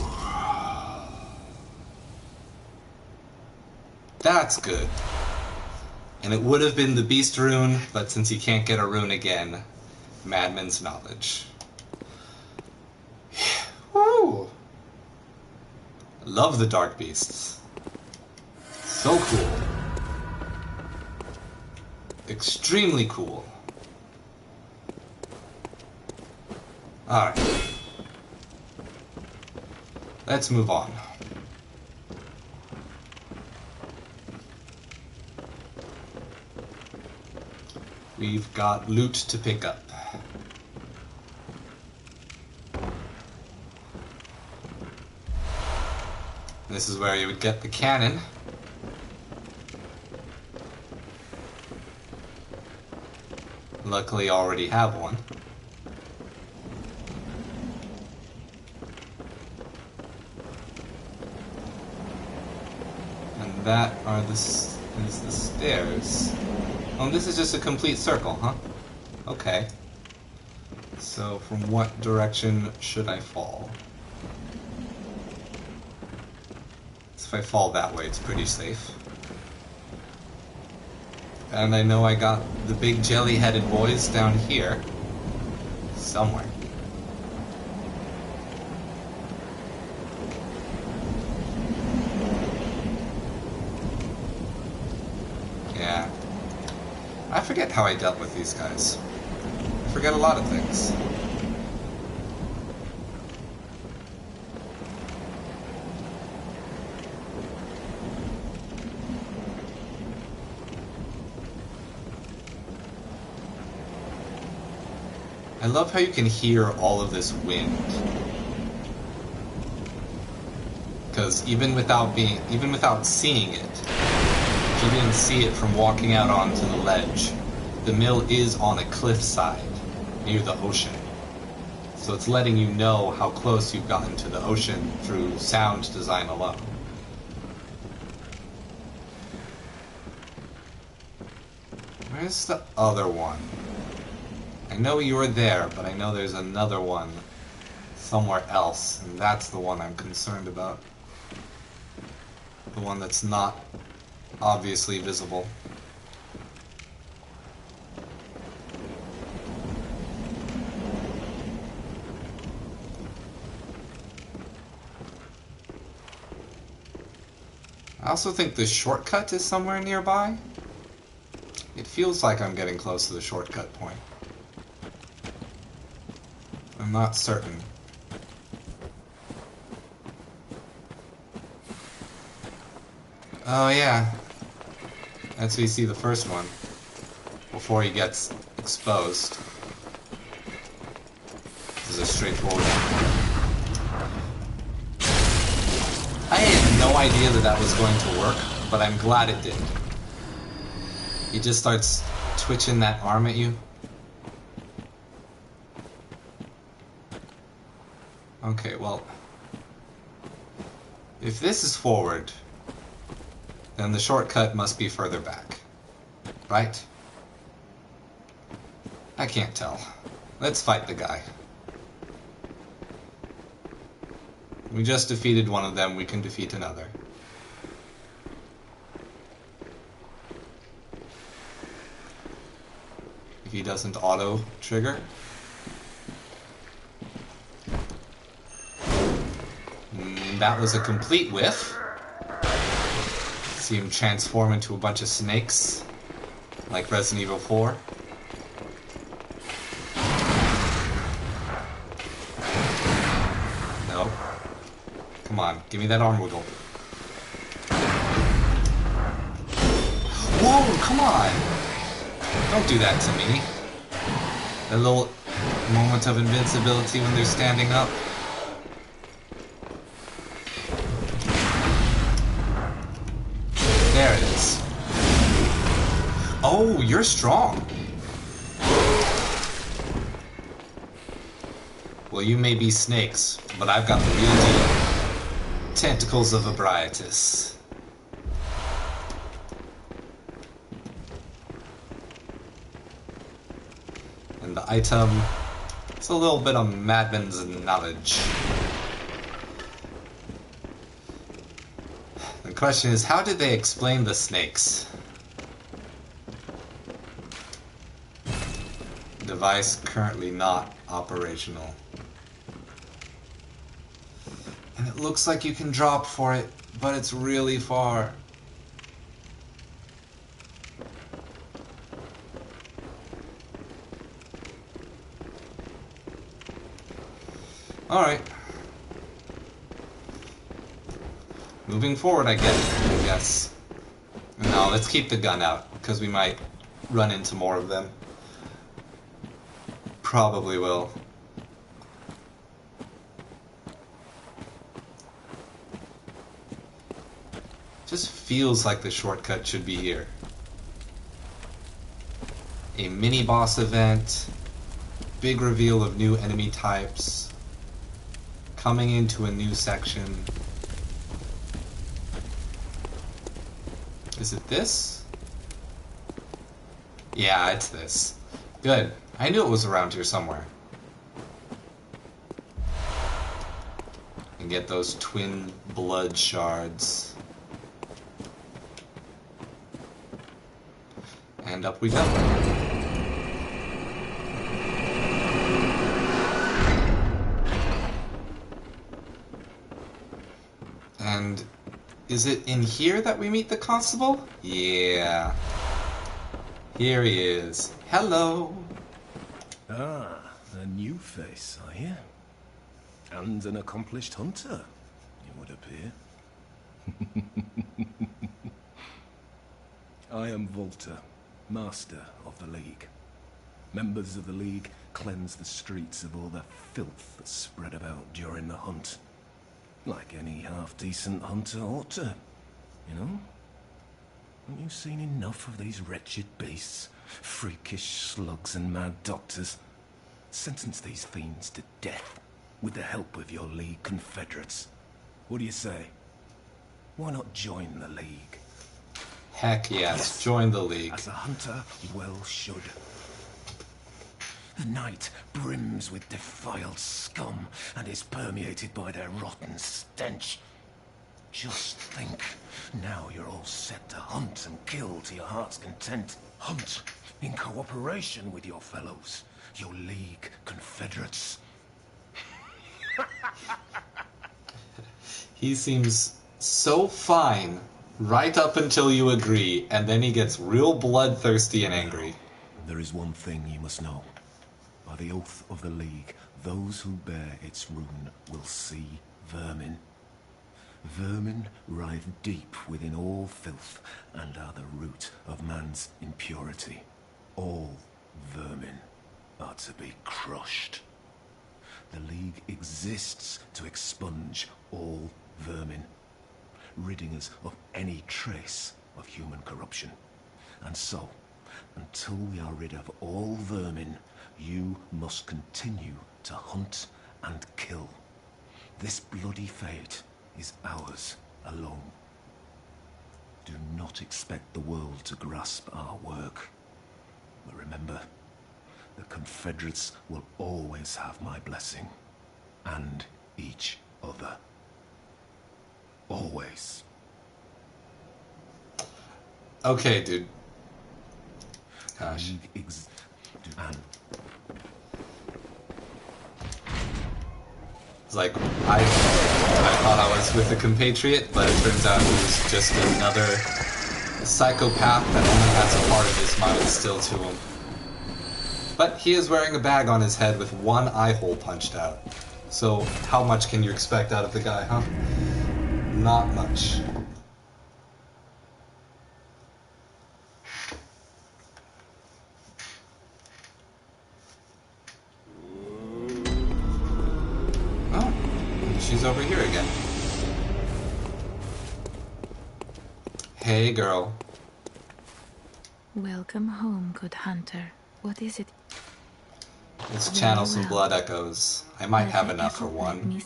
That's good. And it would have been the Beast rune, but since you can't get a rune again, Madman's Knowledge. Woo! Love the Dark Beasts. So cool. Extremely cool. Alright. Let's move on. We've got loot to pick up. This is where you would get the cannon. Luckily, I already have one. And that is the stairs. Oh, this is just a complete circle, huh? Okay. So, from what direction should I fall? So if I fall that way, it's pretty safe. And I know I got the big jelly-headed boys down here. Somewhere. Yeah. I forget how I dealt with these guys. forget a lot of things. I love how you can hear all of this wind. Because even without seeing it, if you didn't see it from walking out onto the ledge, the mill is on a cliffside near the ocean. So it's letting you know how close you've gotten to the ocean through sound design alone. Where's the other one? I know you were there, but I know there's another one somewhere else, and that's the one I'm concerned about. The one that's not obviously visible. I also think the shortcut is somewhere nearby. It feels like I'm getting close to the shortcut point. I'm not certain. Oh yeah. That's where you see the first one. Before he gets exposed. This is a straightforward one. I had no idea that that was going to work, but I'm glad it did. He just starts twitching that arm at you. Okay, well, if this is forward, then the shortcut must be further back, right? I can't tell. Let's fight the guy. We just defeated one of them, we can defeat another. If he doesn't auto-trigger. That was a complete whiff. See him transform into a bunch of snakes, like Resident Evil 4. No. Come on, give me that arm wiggle. Whoa, come on! Don't do that to me. A little moment of invincibility when they're standing up. There it is. Oh, you're strong. Well, you may be snakes, but I've got the real deal. Tentacles of Ebriatus. And the item, it's a little bit of Madman's knowledge. The question is, how did they explain the snakes? Device currently not operational. And it looks like you can drop for it, but it's really far. Alright. Moving forward, I guess. No, let's keep the gun out, because we might run into more of them. Probably will. Just feels like the shortcut should be here. A mini-boss event, big reveal of new enemy types, coming into a new section. Is it this? Yeah, it's this. Good. I knew it was around here somewhere. And get those twin blood shards. And up we go. And is it in here that we meet the constable? Yeah. Here he is. Hello. Ah, a new face, I hear. And an accomplished hunter, it would appear. I am Volta, Master of the League. Members of the League cleanse the streets of all the filth that's spread about during the hunt. Like any half-decent hunter ought to, you know? Haven't you seen enough of these wretched beasts? Freakish slugs and mad doctors. Sentence these fiends to death with the help of your League confederates. What do you say? Why not join the League? Heck yes, join the League. As a hunter, well should. The night brims with defiled scum and is permeated by their rotten stench. Just think, now you're all set to hunt and kill to your heart's content. Hunt in cooperation with your fellows, your League confederates. He seems so fine right up until you agree, and then he gets real bloodthirsty and angry. There is one thing you must know. By the oath of the League, those who bear its rune will see vermin. Vermin writhe deep within all filth and are the root of man's impurity. All vermin are to be crushed. The League exists to expunge all vermin, ridding us of any trace of human corruption. And so, until we are rid of all vermin, you must continue to hunt and kill. This bloody fate is ours alone. Do not expect the world to grasp our work. But remember, the Confederates will always have my blessing. And each other. Always. Okay, dude. Gosh. It's like, I thought I was with a compatriot, but it turns out he was just another psychopath that only has a part of his mind still to him. But he is wearing a bag on his head with one eye hole punched out. So how much can you expect out of the guy, huh? Not much. She's over here again. Hey, girl. Welcome home, good hunter. What is it? Let's channel some blood echoes. I might have enough for one.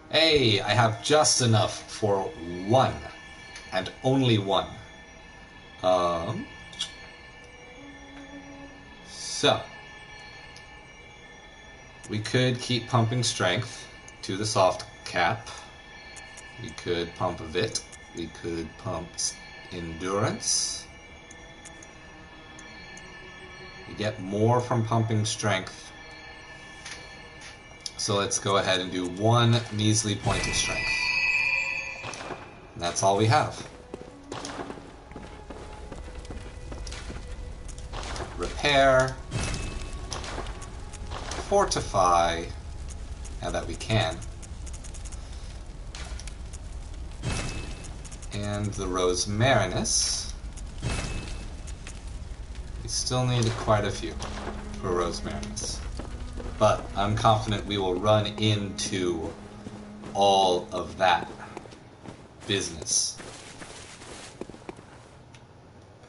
Hey, I have just enough for one. And only one. So. We could keep pumping strength to the soft cap. We could pump Vit. We could pump endurance. We get more from pumping strength. So let's go ahead and do one measly point of strength. And that's all we have. Repair. Fortify. Now that we can. And the Rosmarinus. We still need quite a few for Rosmarinus. But I'm confident we will run into all of that business.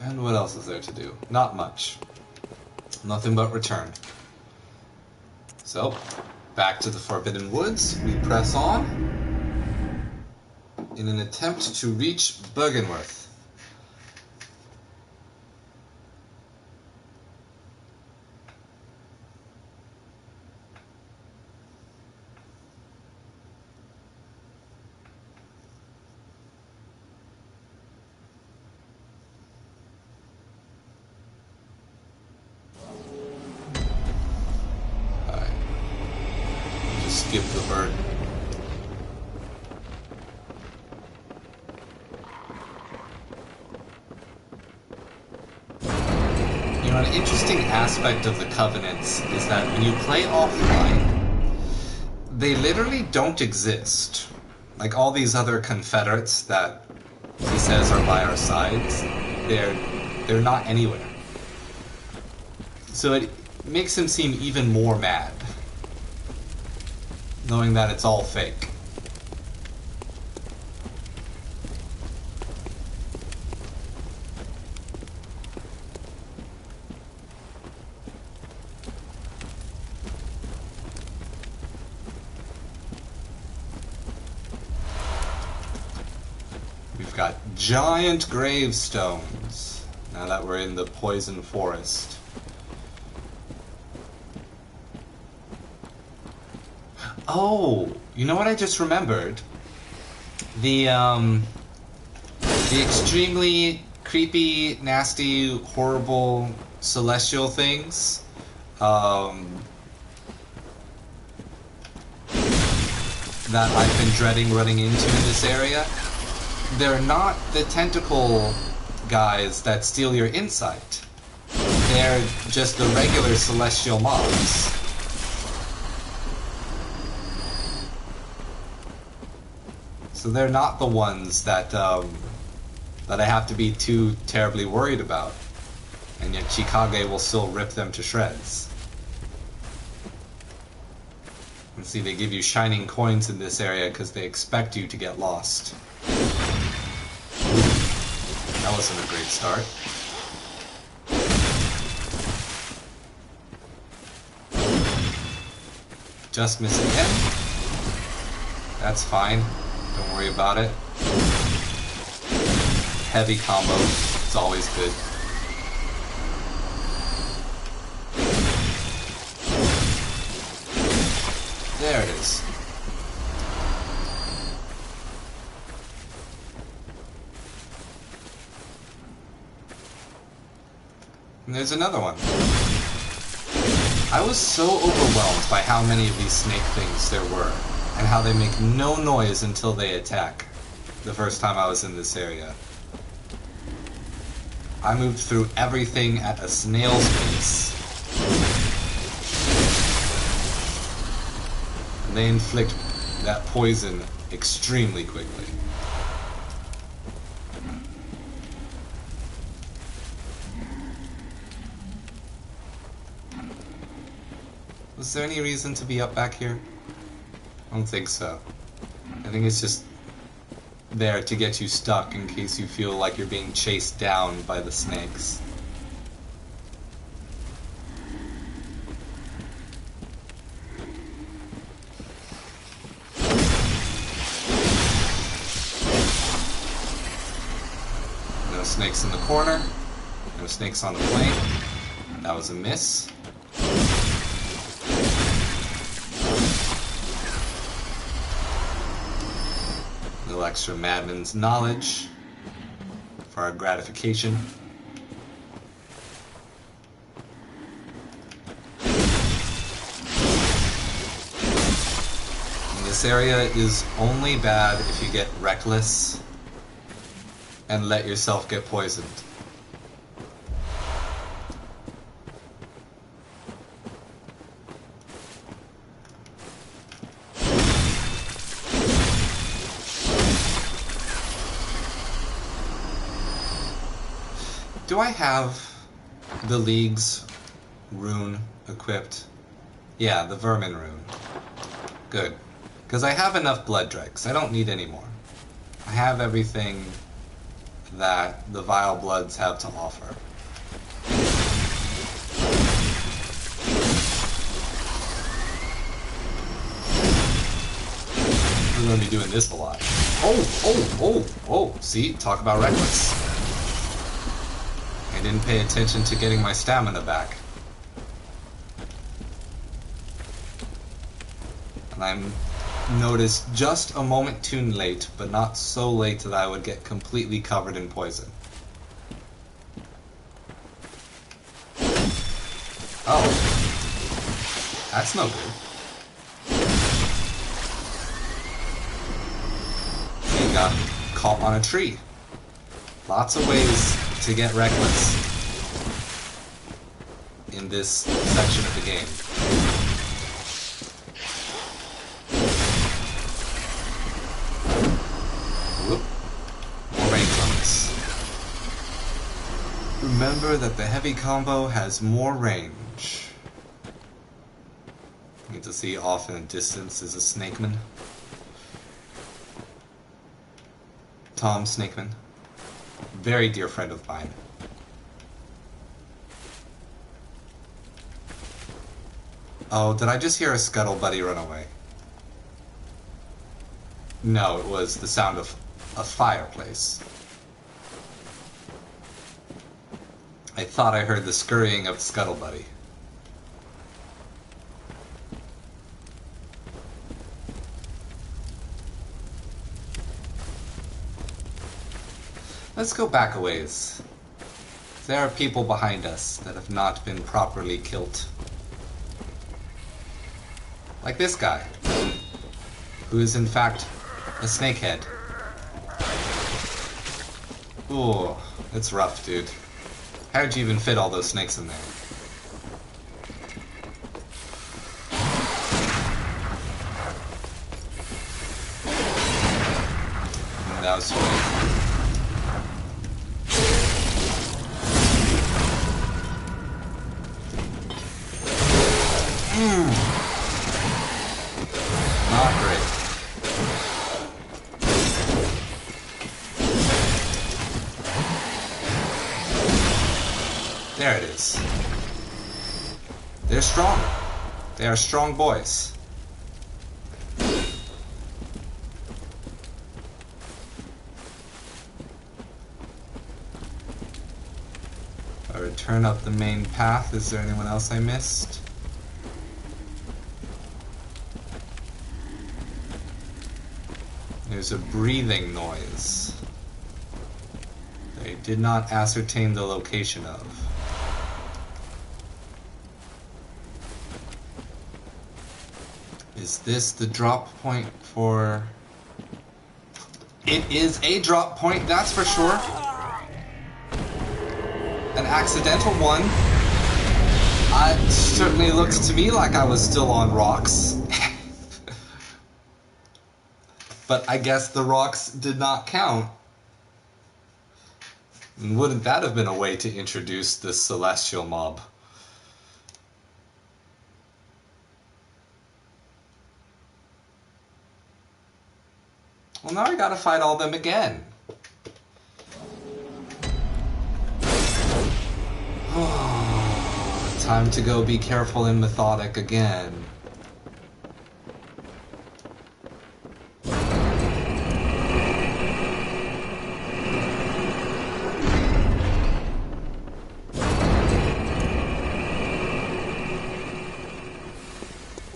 And what else is there to do? Not much. Nothing but return. So, back to the Forbidden Woods, we press on in an attempt to reach Bergenworth. Skip the bird. You know what? interesting aspect of the Covenants is that when you play offline, they literally don't exist. Like all these other Confederates that he says are by our sides, they're not anywhere. So it makes him seem even more mad, knowing that it's all fake. We've got giant gravestones, now that we're in the poison forest. Oh, you know what I just remembered? The extremely creepy, nasty, horrible celestial things, that I've been dreading running into in this area. They're not the tentacle guys that steal your insight. They're just the regular celestial mobs. So they're not the ones that that I have to be too terribly worried about. And yet Chikage will still rip them to shreds. And see, they give you shining coins in this area because they expect you to get lost. That wasn't a great start. Just miss again. That's fine. Don't worry about it. Heavy combo. It's always good. There it is. And there's another one. I was so overwhelmed by how many of these snake things there were, and how they make no noise until they attack, the first time I was in this area. I moved through everything at a snail's pace. And they inflict that poison extremely quickly. Was there any reason to be up back here? I don't think so. I think it's just there to get you stuck in case you feel like you're being chased down by the snakes. No snakes in the corner. No snakes on the plane. That was a miss. Extra madman's knowledge for our gratification. And this area is only bad if you get reckless and let yourself get poisoned. Do I have the League's rune equipped? Yeah, the Vermin rune. Good. Because I have enough blood dregs. I don't need any more. I have everything that the Vile Bloods have to offer. We're going to be doing this a lot. Oh! See? Talk about reckless. I didn't pay attention to getting my stamina back. And I'm noticed just a moment too late, but not so late that I would get completely covered in poison. Oh. That's no good. He got caught on a tree. Lots of ways to get reckless. in this section of the game. Whoop. More range on this. Remember that the heavy combo has more range. You get to see off in the distance is a snakeman. Tom Snakeman. Very dear friend of mine. Oh, did I just hear a scuttle buddy run away? No, it was the sound of a fireplace. I thought I heard the scurrying of scuttle buddy. Let's go back a ways. There are people behind us that have not been properly killed. Like this guy, who is in fact a snakehead. Ooh, it's rough, dude. How'd you even fit all those snakes in there? That was funny. Not great. There it is. They're strong. They are strong boys. I return up the main path. Is there anyone else I missed? There's a breathing noise. They did not ascertain the location of. Is this the drop point for... It is a drop point, that's for sure. An accidental one. It certainly looked to me like I was still on rocks. But I guess the rocks did not count. And wouldn't that have been a way to introduce this celestial mob? Well, now I gotta fight all them again. Time to go be careful and methodic again.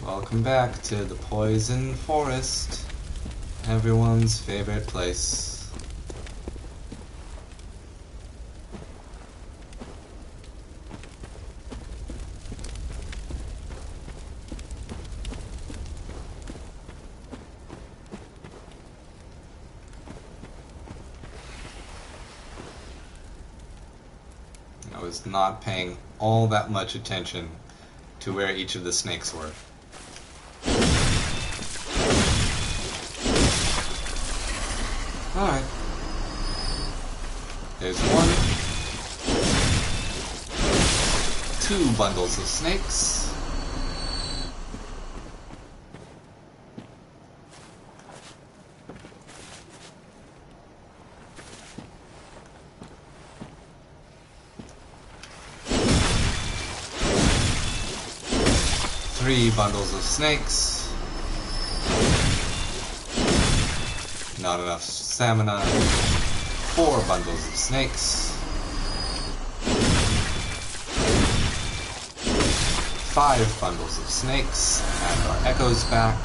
Welcome back to the Poison Forest, everyone's favorite place. I was not paying all that much attention to where each of the snakes were. Alright. There's 1. 2 bundles of snakes. Three bundles of snakes. Not enough stamina. 4 bundles of snakes. 5 bundles of snakes. And our echoes back.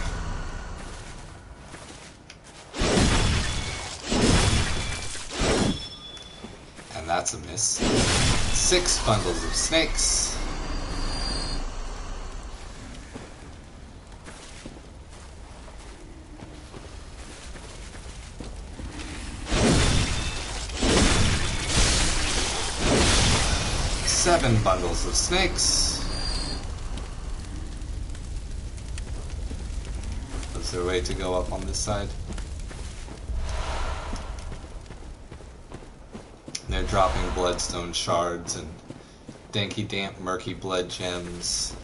And that's a miss. 6 bundles of snakes. Seven bundles of snakes. Was there a way to go up on this side? They're dropping bloodstone shards and danky damp murky blood gems.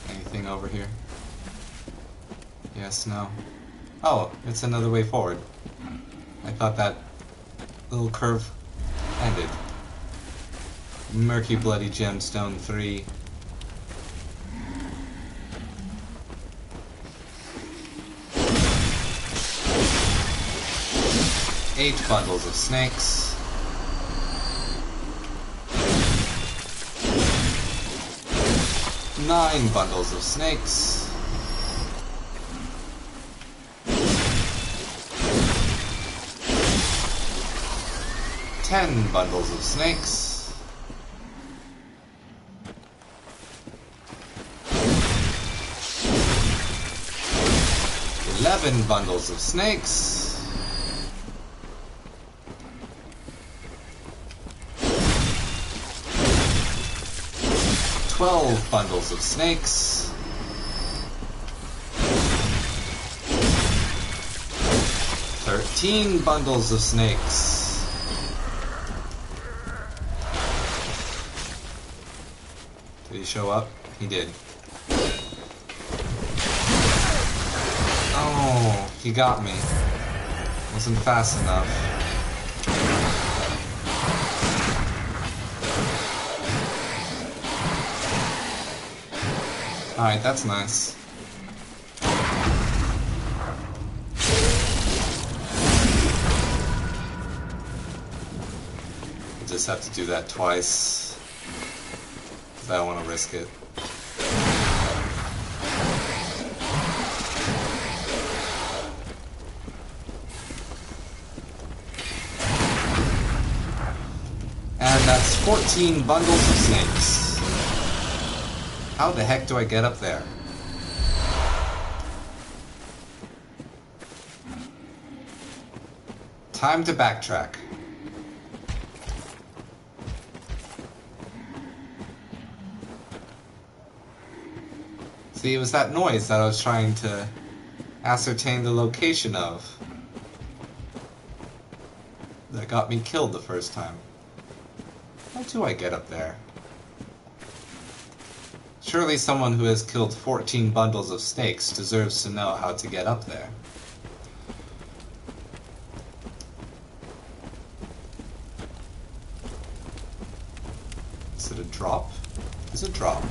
Anything over here? Yes, no. Oh, it's another way forward. I thought that little curve ended. Murky bloody gemstone 3. Eight bundles of snakes. Nine bundles of snakes. Ten bundles of snakes. 11 bundles of snakes. 12 bundles of snakes. 13 bundles of snakes. Did he show up? He did. Oh, he got me. Wasn't fast enough. Alright, that's nice. Just have to do that twice, 'cause I don't want to risk it. And that's 14 bundles of snakes. How the heck do I get up there? Time to backtrack. See, it was that noise that I was trying to ascertain the location of that got me killed the first time. How do I get up there? Surely someone who has killed 14 bundles of snakes deserves to know how to get up there. Is it a drop? It's a drop.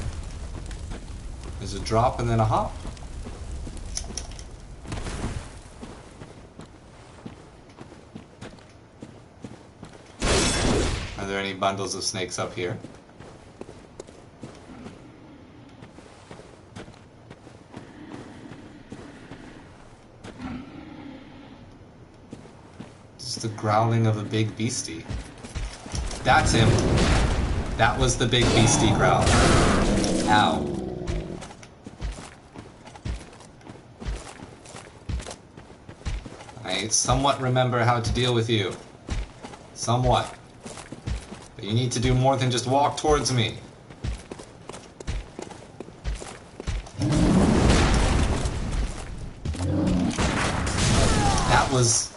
There's a drop and then a hop. Are there any bundles of snakes up here? Just the growling of a big beastie. That's him. That was the big beastie growl. Ow. I somewhat remember how to deal with you. Somewhat. But you need to do more than just walk towards me. That was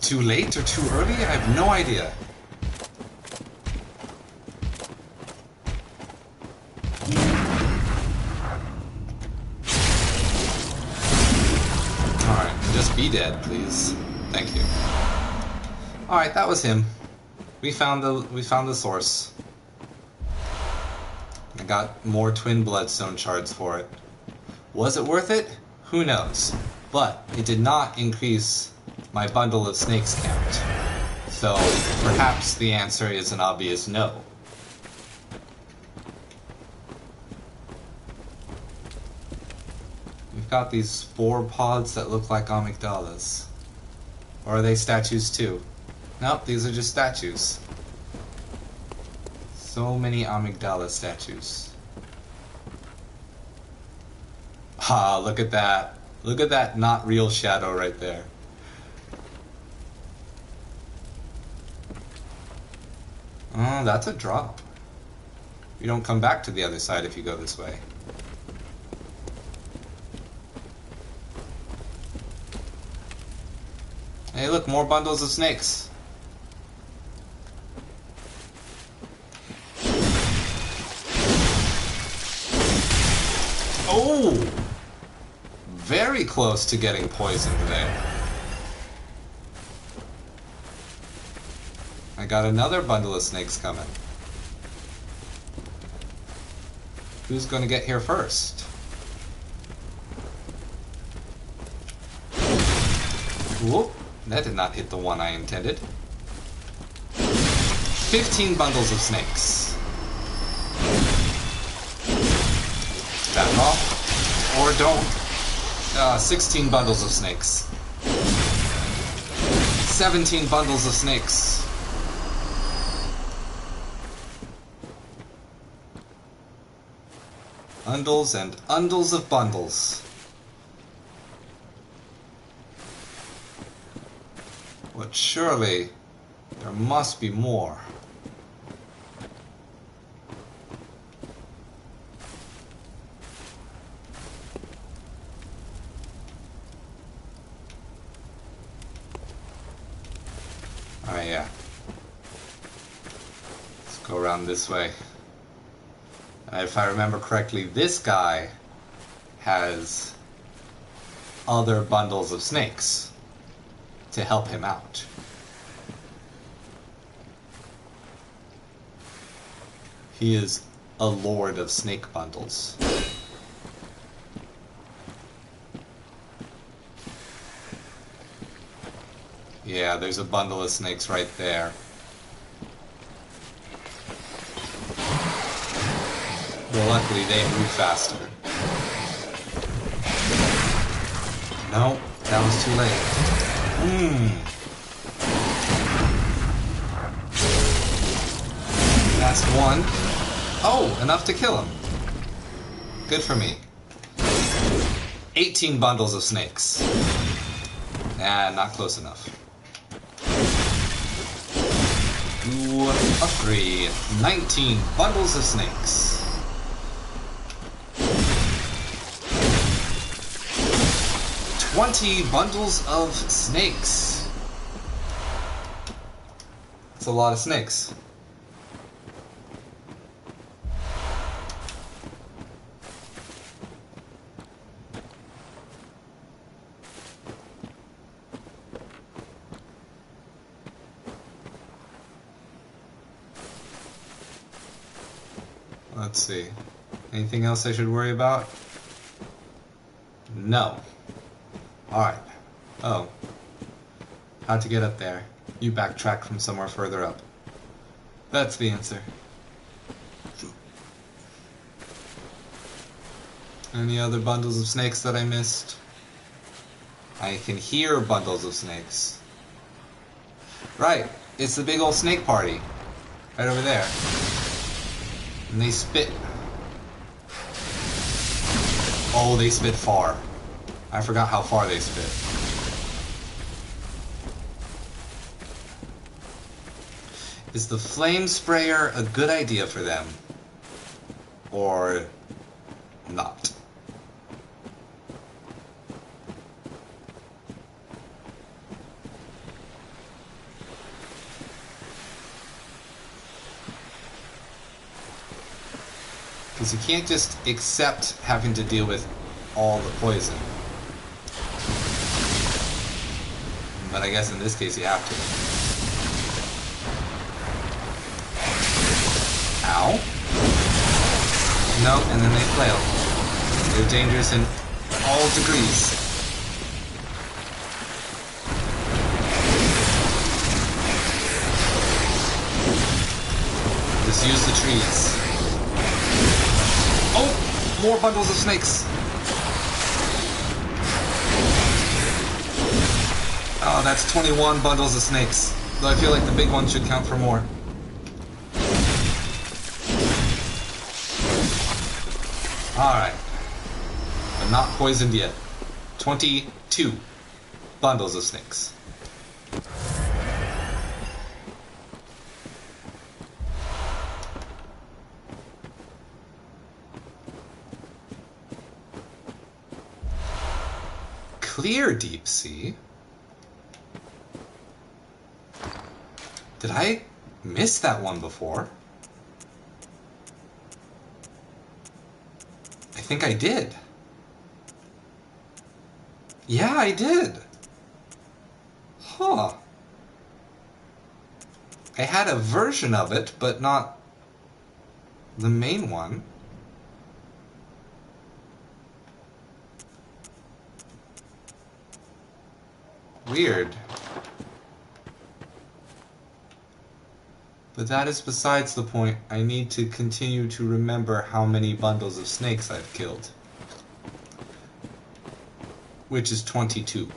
too late or too early? I have no idea. Alright, just be dead, please. Thank you. Alright, that was him. We found the source. I got more twin bloodstone shards for it. Was it worth it? Who knows? But it did not increase my bundle of snakes count. So perhaps the answer is an obvious no. We've got these 4 pods that look like amygdalas. Or are they statues too? Nope, these are just statues. So many amygdala statues. Ah, look at that. Look at that not real shadow right there. Oh, that's a drop. You don't come back to the other side if you go this way. Hey, look, more bundles of snakes. Oh! Very close to getting poisoned there. I got another bundle of snakes coming. Who's gonna get here first? Whoop! That did not hit the one I intended. 15 bundles of snakes. Back off. Or don't. 16 bundles of snakes. 17 bundles of snakes. Undles and undles of bundles. But surely there must be more. Oh yeah. Let's go around this way. If I remember correctly, this guy has other bundles of snakes to help him out. He is a lord of snake bundles. Yeah, there's a bundle of snakes right there. Well, luckily they move faster. No, that was too late. Last one. Oh, enough to kill him. Good for me. 18 bundles of snakes. Nah, not close enough. Ooh, upgrade. 19 bundles of snakes. 20 bundles of snakes. That's a lot of snakes. Let's see. Anything else I should worry about? No. Alright. Oh. How to get up there? You backtrack from somewhere further up. That's the answer. Any other bundles of snakes that I missed? I can hear bundles of snakes. Right. It's the big old snake party. Right over there. And they spit. Oh, they spit far. I forgot how far they spit. Is the flame sprayer a good idea for them? Or not? Because you can't just accept having to deal with all the poison. But I guess in this case you have to. Ow. No, and then they flail. They're dangerous in all degrees. Just use the trees. Oh! More bundles of snakes! Oh, that's 21 bundles of snakes. Though I feel like the big one should count for more. Alright. But not poisoned yet. 22 bundles of snakes. clear deep sea. Did I miss that one before? I think I did. Yeah, I did. Huh. I had a version of it, but not the main one. Weird. But that is besides the point. I need to continue to remember how many bundles of snakes I've killed. Which is 22.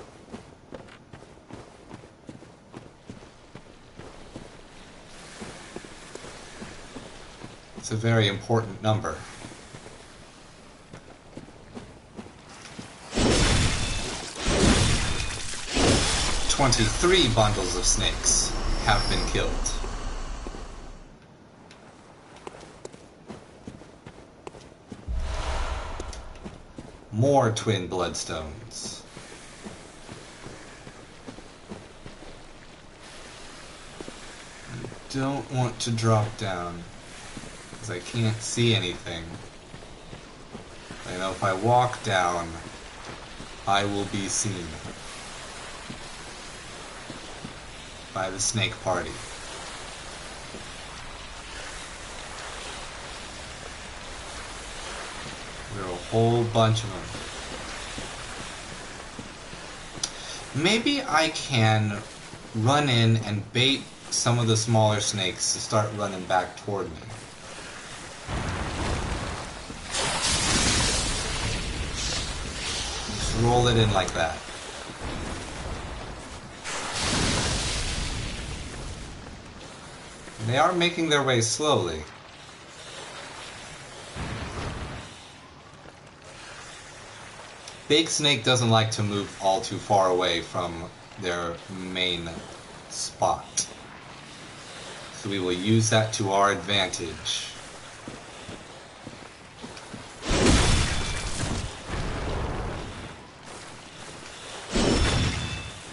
It's a very important number. 23 bundles of snakes have been killed. More twin bloodstones. I don't want to drop down, because I can't see anything. I know if I walk down, I will be seen by the snake party. There are a whole bunch of them. Maybe I can run in and bait some of the smaller snakes to start running back toward me. Just roll it in like that. They are making their way slowly. Big Snake doesn't like to move all too far away from their main spot. So we will use that to our advantage.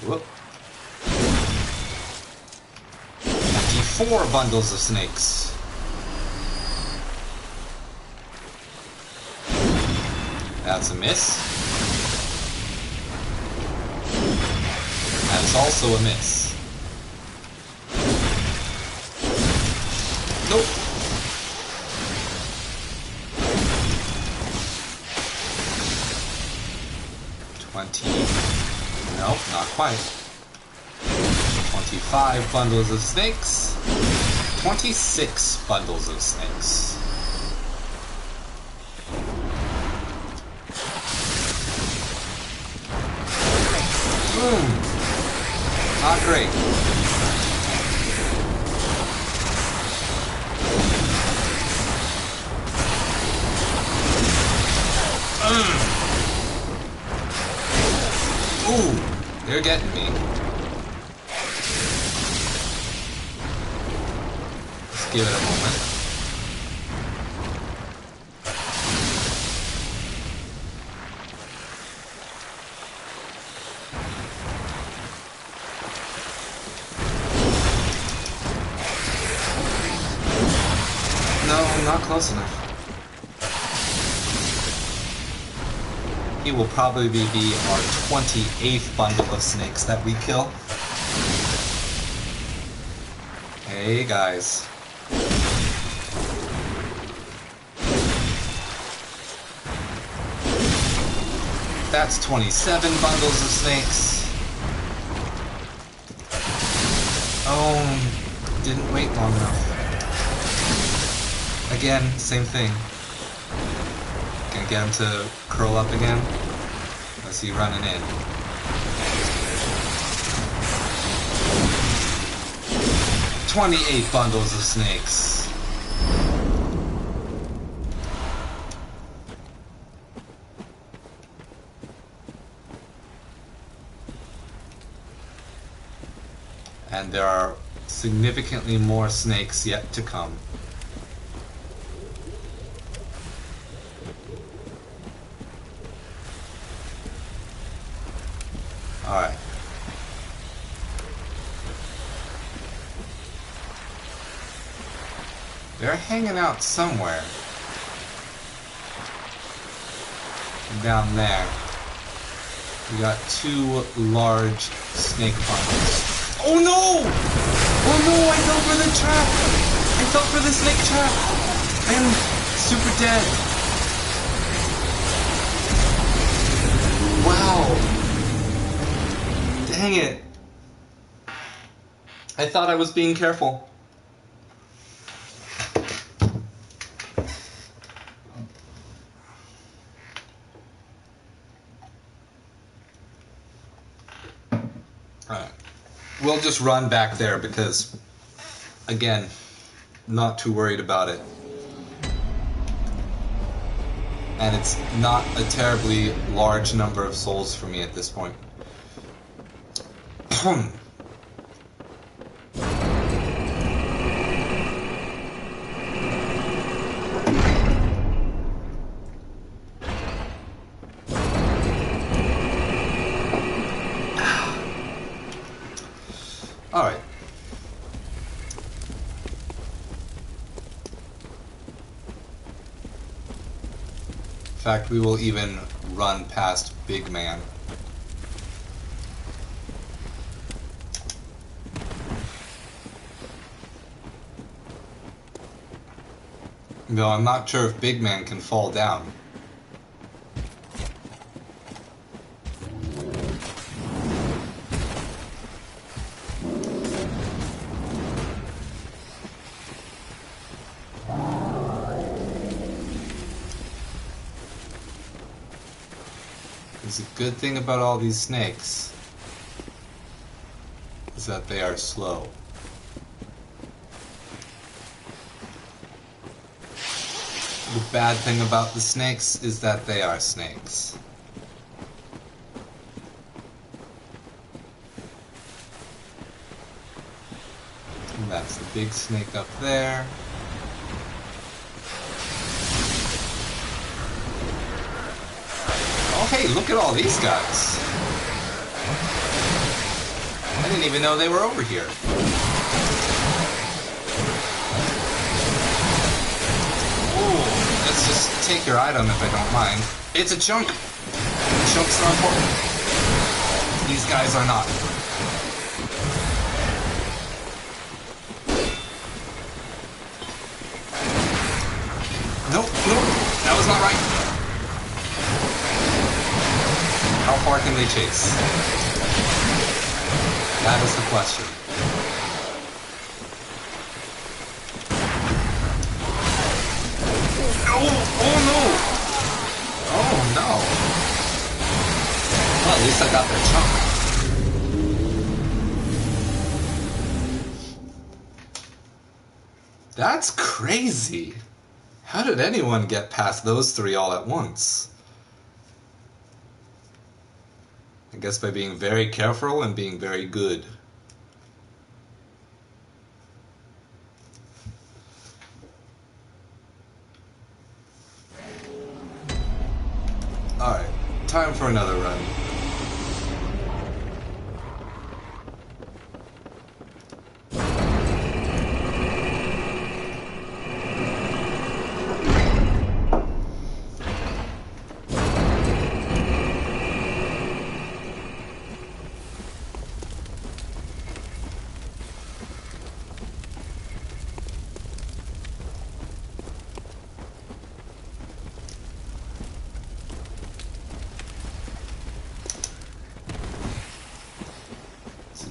Whoop. 4 bundles of snakes. That's a miss. That's also a miss. Nope. Nope, not quite. 25 bundles of snakes. 26 bundles of snakes. Not great. Ooh, they're getting me. Give it a moment. No, not close enough. He will probably be our 28th bundle of snakes that we kill. Hey guys. That's 27 bundles of snakes. Oh, didn't wait long enough. Again, same thing. Gonna get him to curl up again. Let's see, running in. "28 bundles of snakes. And there are significantly more snakes yet to come. they're hanging out somewhere. Down there. We got two large snake funnels. Oh no! Oh no, I fell for the trap! I fell for the snake trap! I am super dead. Wow. Dang it. I thought I was being careful. Alright. We'll just run back there because, again, not too worried about it. And it's not a terribly large number of souls for me at this point. Alright. In fact, we will even run past Big Man. Though I'm not sure if Big Man can fall down. The good thing about all these snakes is that they are slow. The bad thing about the snakes is that they are snakes. And that's the big snake up there. Oh hey, look at all these guys. I didn't even know they were over here. Ooh, let's just take your item if I don't mind. It's a chunk. Chunks are important. These guys are not. Nope, nope, that was not right. How far can they chase? That is the question. No! Oh no! Oh no! Well, at least I got their chunk. That's crazy! How did anyone get past those three all at once? I guess by being very careful and being very good. Alright, time for another run.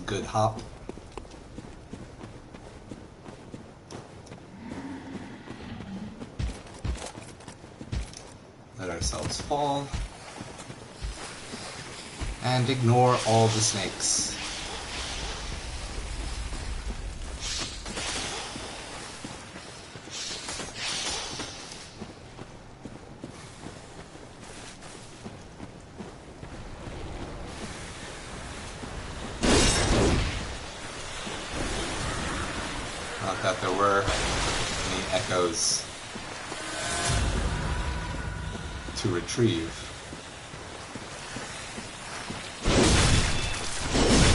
Good hop. Let ourselves fall. And ignore all the snakes. That there were any echoes to retrieve.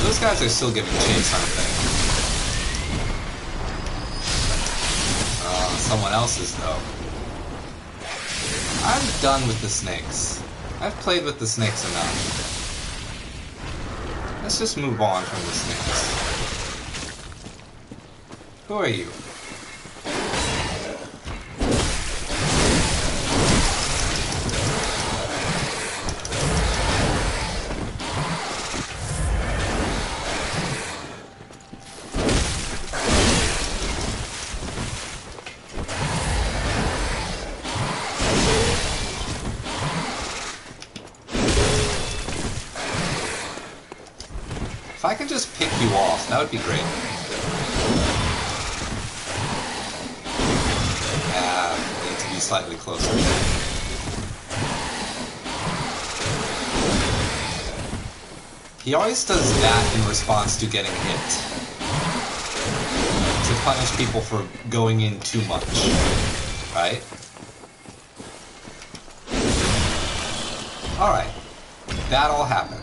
Those guys are still giving chase, aren't they? someone else's, though. I'm done with the snakes. I've played with the snakes enough. Let's just move on from the snakes. Who are you? If I could just pick you off, that would be great. I need to be slightly closer. He always does that in response to getting hit. To punish people for going in too much. Right? Alright. That all happened.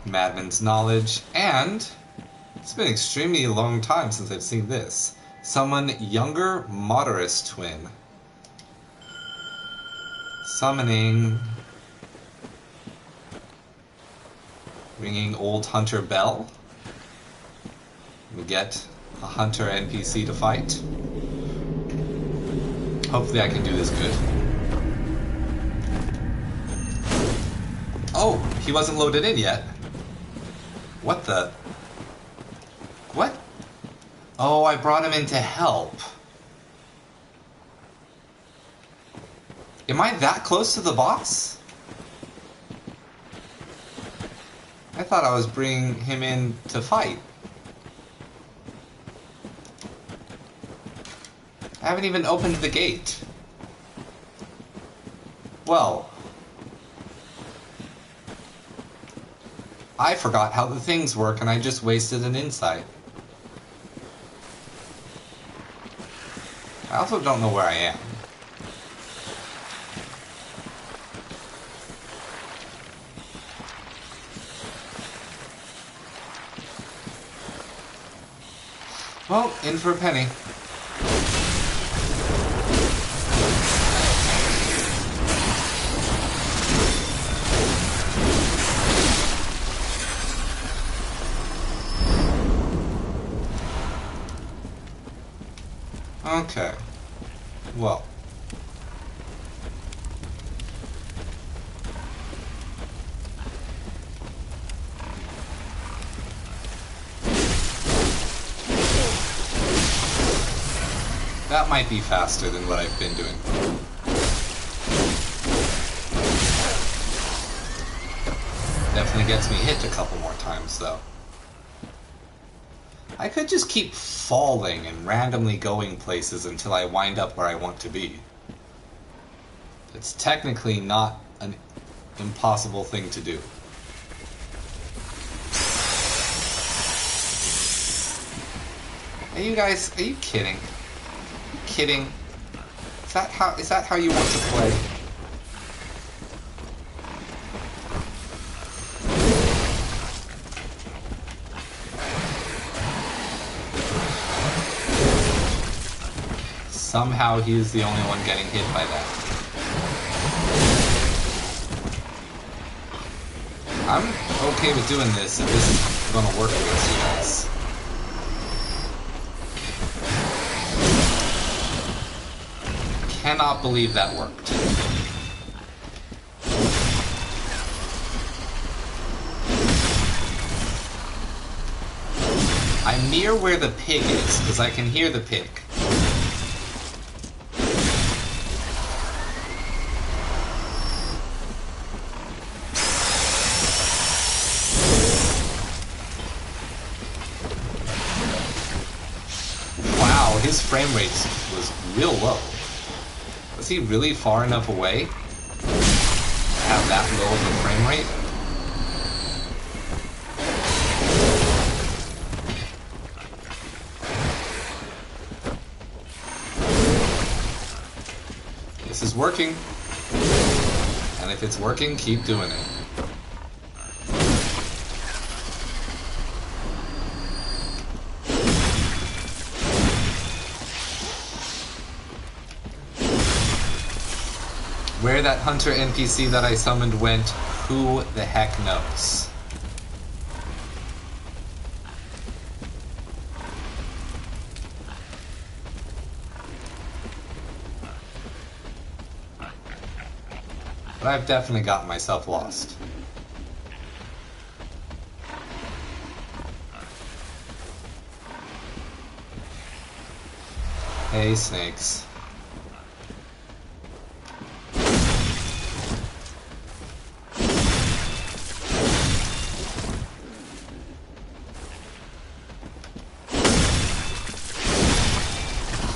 Madman's knowledge, and it's been an extremely long time since I've seen this. Summon younger Moderus twin. Summoning. Ringing old hunter bell. We get a hunter NPC to fight. Hopefully I can do this good. Oh, he wasn't loaded in yet. What the? What? Oh, I brought him in to help. Am I that close to the boss? I thought I was bringing him in to fight. I haven't even opened the gate. Well, I forgot how the things work and I just wasted an insight. I also don't know where I am. Well, in for a penny. Okay. Well. That might be faster than what I've been doing. Definitely gets me hit a couple more times, though. I could just keep falling and randomly going places until I wind up where I want to be. It's technically not an impossible thing to do. Are you guys, are you kidding? Kidding? Is that how you want to play? Somehow he is the only one getting hit by that. I'm okay with doing this if this is gonna work against you guys. Cannot believe that worked. I'm near where the pig is, because I can hear the pig. Wow, his frame rate was real low. Was he really far enough away to have that low of a frame rate? This is working. And if it's working, keep doing it. Where that hunter NPC that I summoned went, who the heck knows? But I've definitely gotten myself lost. Hey, snakes.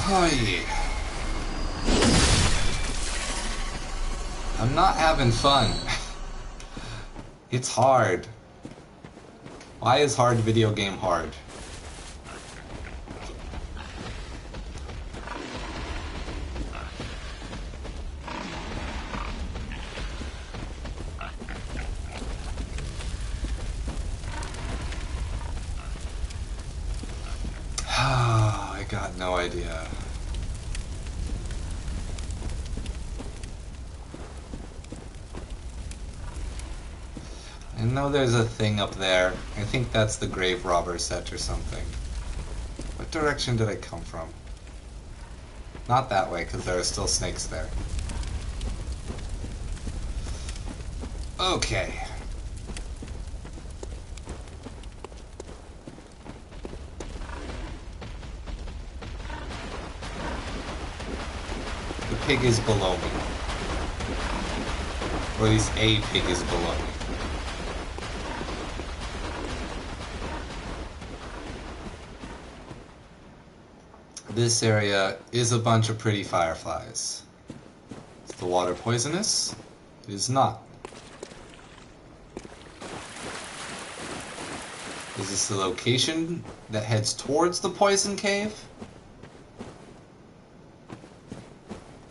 Hi. I'm not having fun. It's hard. Why is hard video game hard? I got no idea. I know there's a thing up there. I think that's the grave robber set or something. What direction did I come from? Not that way, because there are still snakes there. Okay. The pig is below me. Or at least a pig is below me. This area is a bunch of pretty fireflies. Is the water poisonous? It is not. Is this the location that heads towards the poison cave?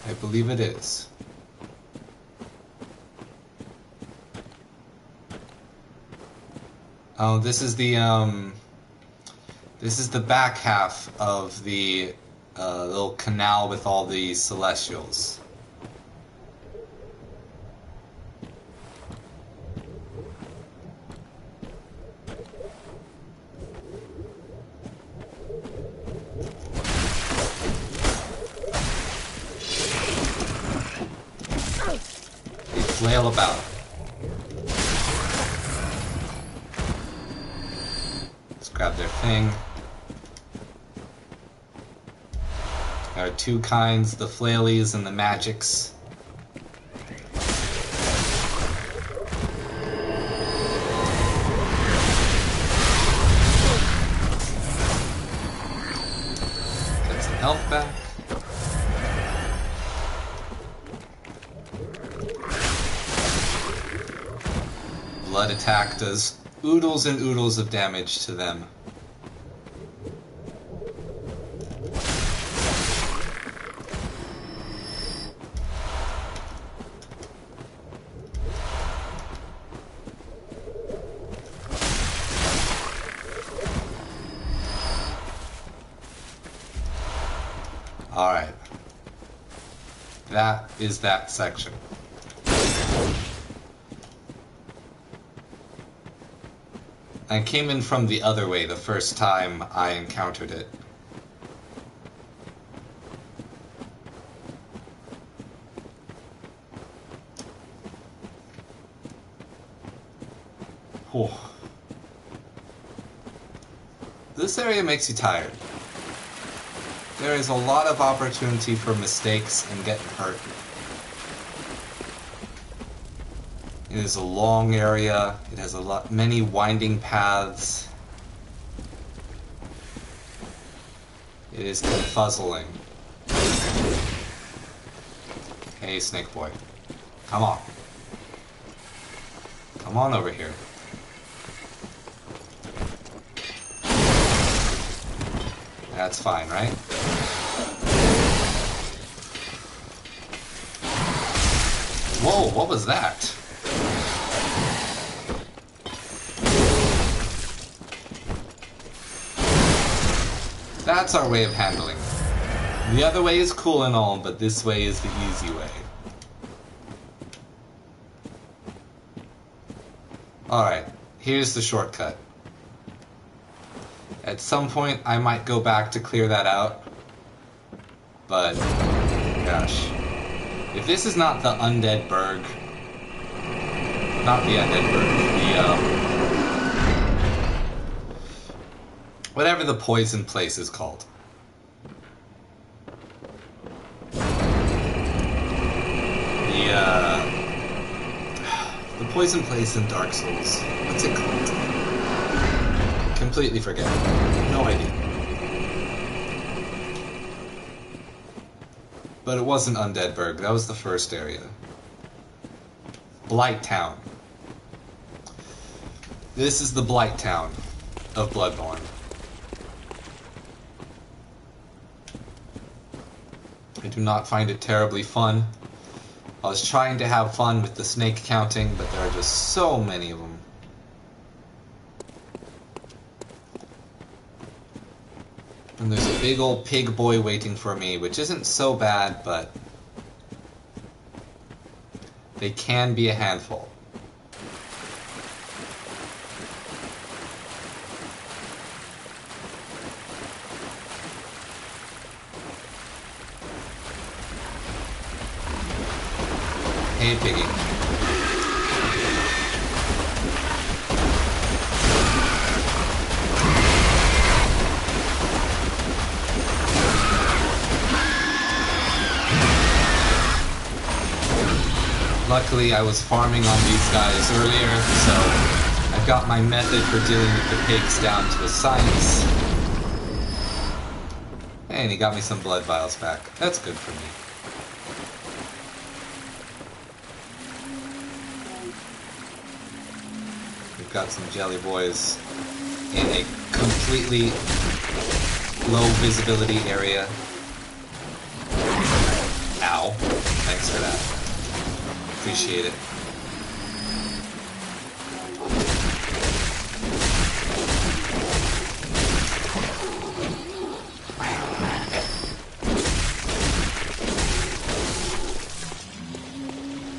I believe it is. Oh, this is the back half of the little canal with all the celestials. They flail about. Let's grab their thing. There are two kinds, the flailies and the magics. Get some health back. Blood attack does oodles and oodles of damage to them. Alright. That is that section. I came in from the other way the first time I encountered it. Whew. This area makes you tired. There is a lot of opportunity for mistakes and getting hurt. It is a long area. It has many winding paths. It is confuzzling. Hey, Snake Boy. Come on. Come on over here. That's fine, right? Whoa, what was that? That's our way of handling it. The other way is cool and all, but this way is the easy way. Alright, here's the shortcut. At some point, I might go back to clear that out. But, gosh. If this is not the Undead Berg... Not the Undead Berg, whatever the poison place is called. The poison place in Dark Souls. What's it called? Completely forget. No idea. But it wasn't Undeadburg. That was the first area. Blight Town. This is the Blight Town of Bloodborne. I do not find it terribly fun. I was trying to have fun with the snake counting, but there are just so many of them. And there's a big old pig boy waiting for me, which isn't so bad, but they can be a handful. Hey, piggy. Luckily, I was farming on these guys earlier, so I've got my method for dealing with the pigs down to a science. And he got me some blood vials back. That's good for me. We've got some jelly boys in a completely low visibility area. Ow. Thanks for that. Appreciate it.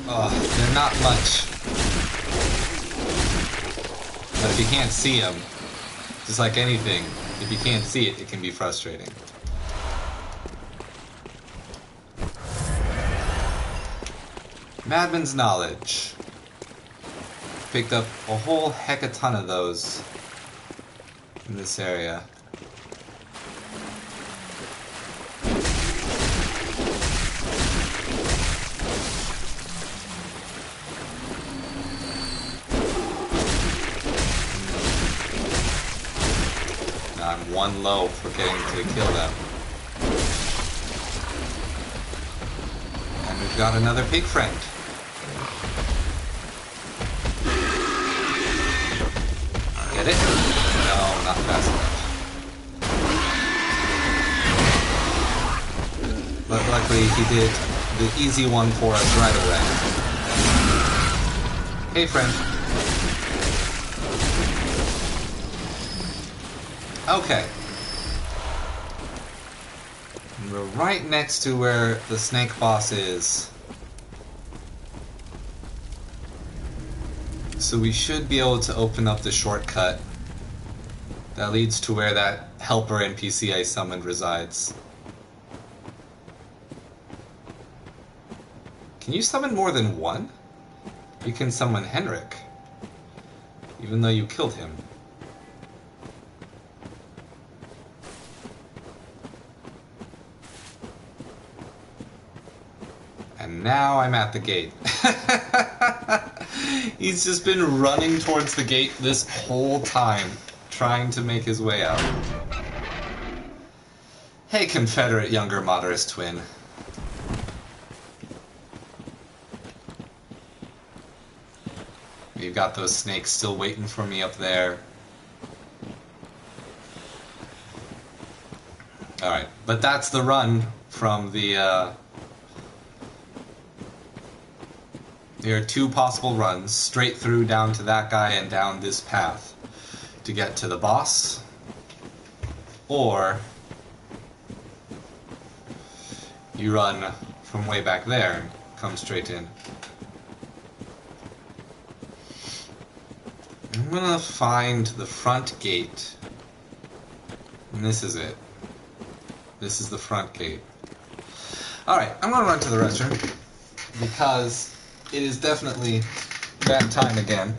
Oh, they're not much. But if you can't see them, just like anything, if you can't see it, it can be frustrating. Madman's Knowledge. Picked up a whole heck a ton of those in this area. Now I'm one low for getting to kill them. And we've got another pig friend. Get it? No, not fast enough. But luckily he did the easy one for us right away. Hey friend. Okay. And we're right next to where the snake boss is. So we should be able to open up the shortcut that leads to where that helper NPC I summoned resides. Can you summon more than one? You can summon Henrik, even though you killed him. And now I'm at the gate. He's just been running towards the gate this whole time, trying to make his way out. Hey, Confederate younger Moderus twin. We've got those snakes still waiting for me up there. Alright, but that's the run from the, There are two possible runs, straight through down to that guy and down this path to get to the boss, or you run from way back there and come straight in. I'm gonna find the front gate. And this is it. This is the front gate. Alright, I'm gonna run to the restroom. Because it is definitely that time again.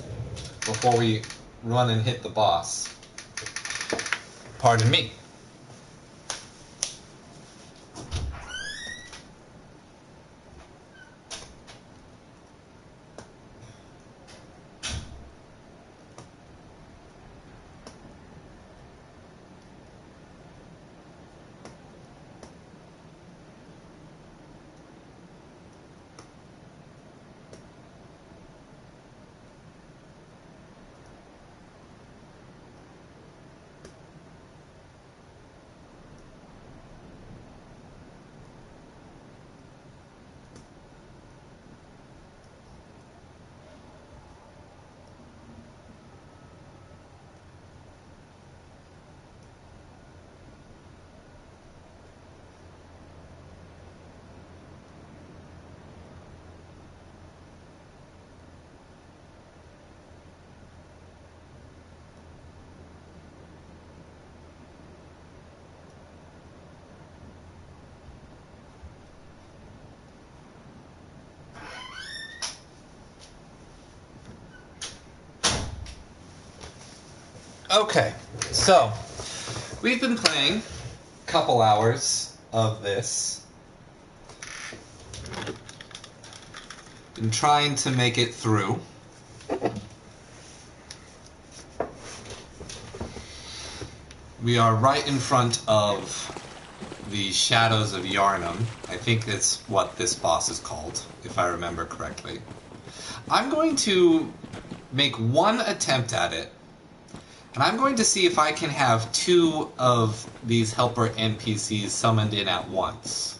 Before we run and hit the boss. Pardon me. Okay, so we've been playing a couple hours of this. Been trying to make it through. We are right in front of the Shadows of Yharnam. I think that's what this boss is called, if I remember correctly. I'm going to make one attempt at it. And I'm going to see if I can have 2 of these helper NPCs summoned in at once.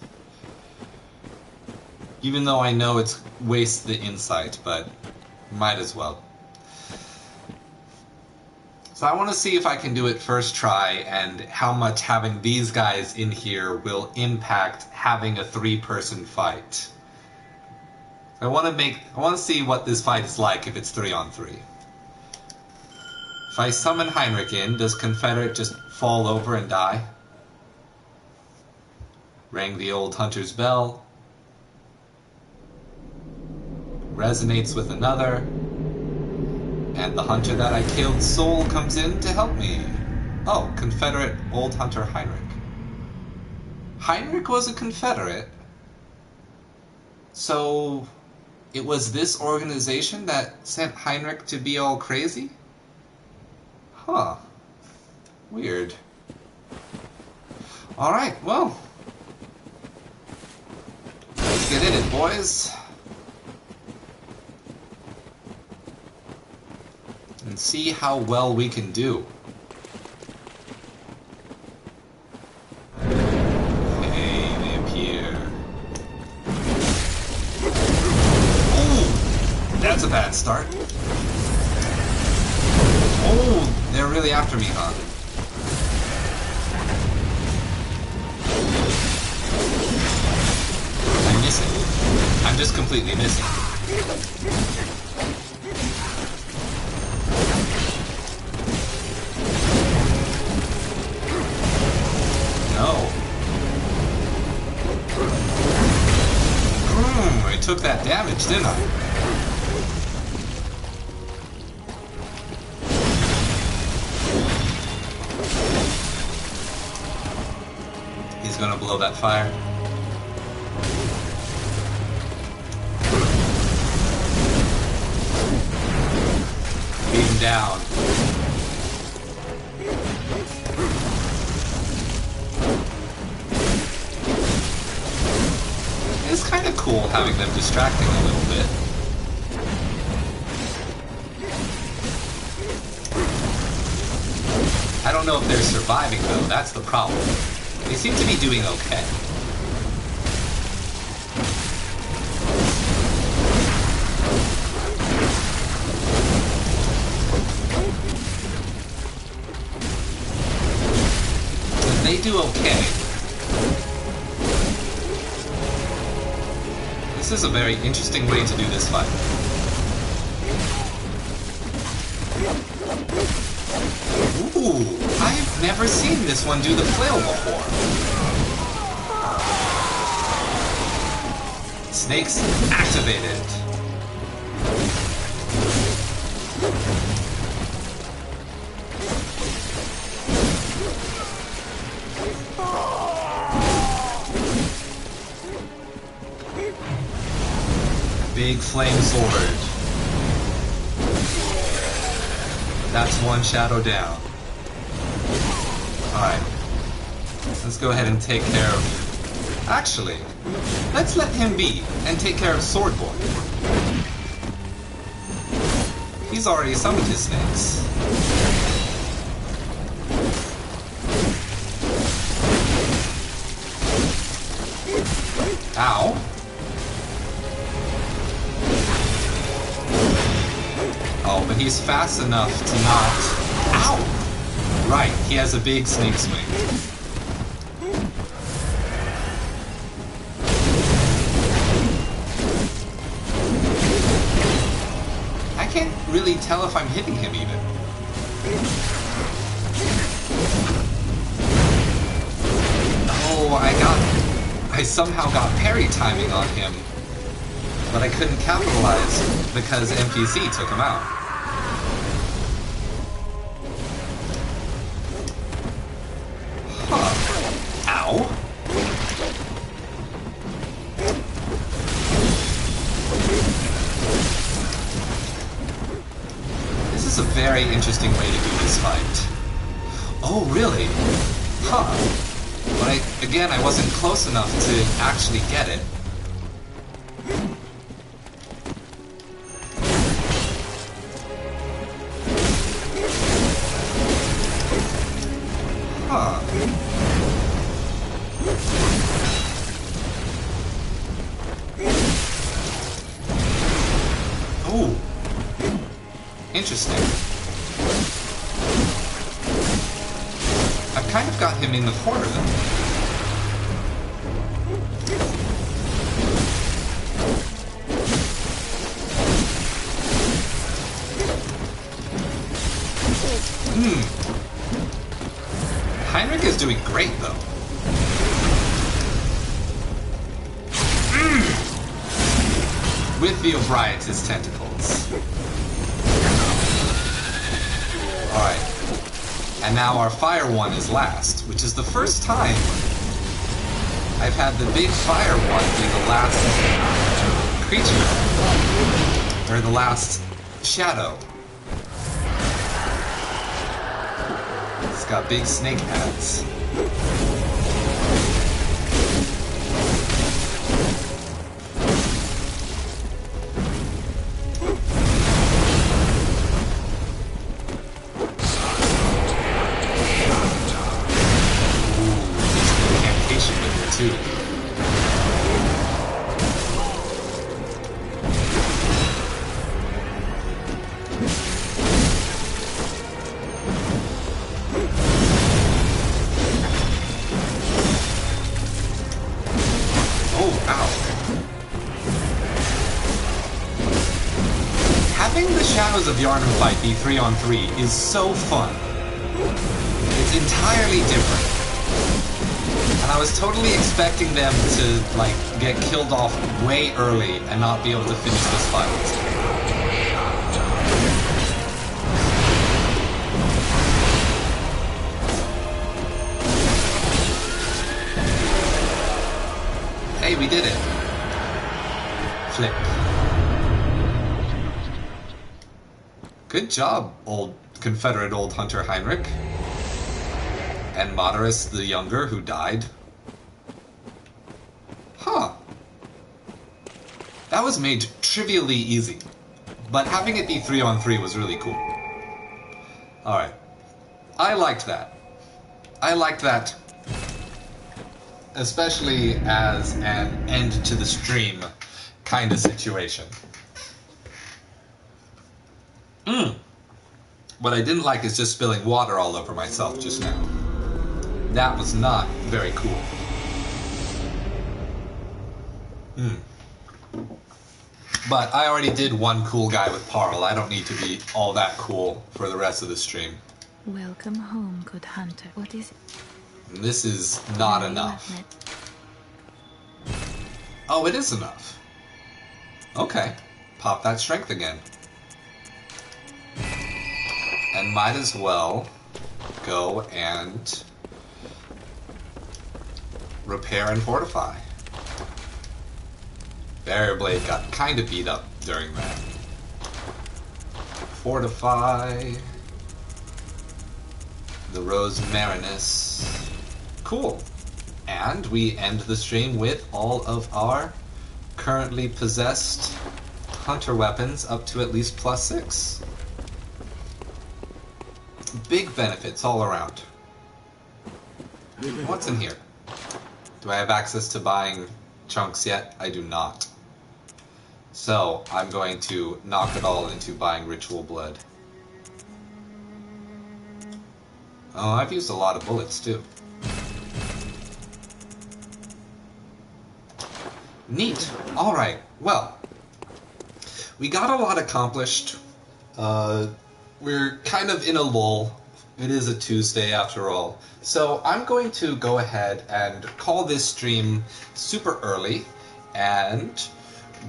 Even though I know it's wastes the insight, but might as well. So I want to see if I can do it first try and how much having these guys in here will impact having a 3-person fight. I want to see what this fight is like if it's 3-on-3. If I summon Heinrich in, does Confederate just fall over and die? Rang the old hunter's bell. Resonates with another. And the hunter that I killed soul comes in to help me. Oh, Confederate old hunter Heinrich. Heinrich was a Confederate. So it was this organization that sent Heinrich to be all crazy? Huh. Weird. Alright, well. Let's get in it, boys. And see how well we can do. Okay, they appear. Ooh! That's a bad start. Oh! They're really after me, huh? I'm missing. I'm just completely missing. No. I took that damage, didn't I? Gonna blow that fire. Beat him down. It's kind of cool having them distracting a little bit. I don't know if they're surviving though, that's the problem. They seem to be doing okay. When they do okay, this is a very interesting way to do this fight. Ooh, I've never seen this one do the flail before. Snakes activated. Big flame sword. That's one shadow down. Alright. Let's go ahead and take care of... Actually, let's let him be and take care of Swordborne. He's already summoned his snakes. Ow. Oh, but he's fast enough to not... Ow! Right, he has a big snake swing. I can't really tell if I'm hitting him even. Oh, I somehow got parry timing on him, but I couldn't capitalize because NPC took him out. Huh. Ow. This is a very interesting way to do this fight. Oh, really? Huh. But again, I wasn't close enough to actually get it. Huh. Oh. Interesting. I've kind of got him in the corner though. Heinrich is doing great, though. With the Obriatus tentacles. Alright. And now our fire one is last, which is the first time I've had the big fire one be the last creature. Or the last shadow. It's got big snake heads. Incantation with it too. Of Yharnam fight be 3-on-3 is so fun. It's entirely different. And I was totally expecting them to, like, get killed off way early and not be able to finish this fight. Hey, we did it. Flick. Good job, old Confederate old Hunter Heinrich. And Moderus the Younger, who died. Huh. That was made trivially easy. But having it be 3-on-3 was really cool. Alright. I liked that. I liked that. Especially as an end to the stream kind of situation. What I didn't like is just spilling water all over myself just now. That was not very cool. But I already did one cool guy with Paarl. I don't need to be all that cool for the rest of the stream. Welcome home, good hunter. What is it? This is not Very enough. well met. Oh, it is enough. Okay. Pop that strength again. And might as well go and repair and fortify. Barrier Blade got kind of beat up during that. Fortify. The Rose Marinus. Cool. And we end the stream with all of our currently possessed hunter weapons up to at least +6. Big benefits all around. What's in here? Do I have access to buying chunks yet? I do not. So, I'm going to knock it all into buying ritual blood. Oh, I've used a lot of bullets too. Neat. Alright, well. We got a lot accomplished. We're kind of in a lull. It is a Tuesday after all. So I'm going to go ahead and call this stream super early. And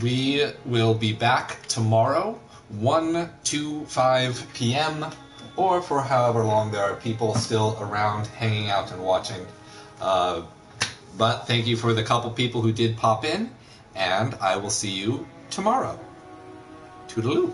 we will be back tomorrow, 1 to 5 p.m., or for however long there are people still around hanging out and watching. But thank you for the couple people who did pop in, and I will see you tomorrow. Toodaloo.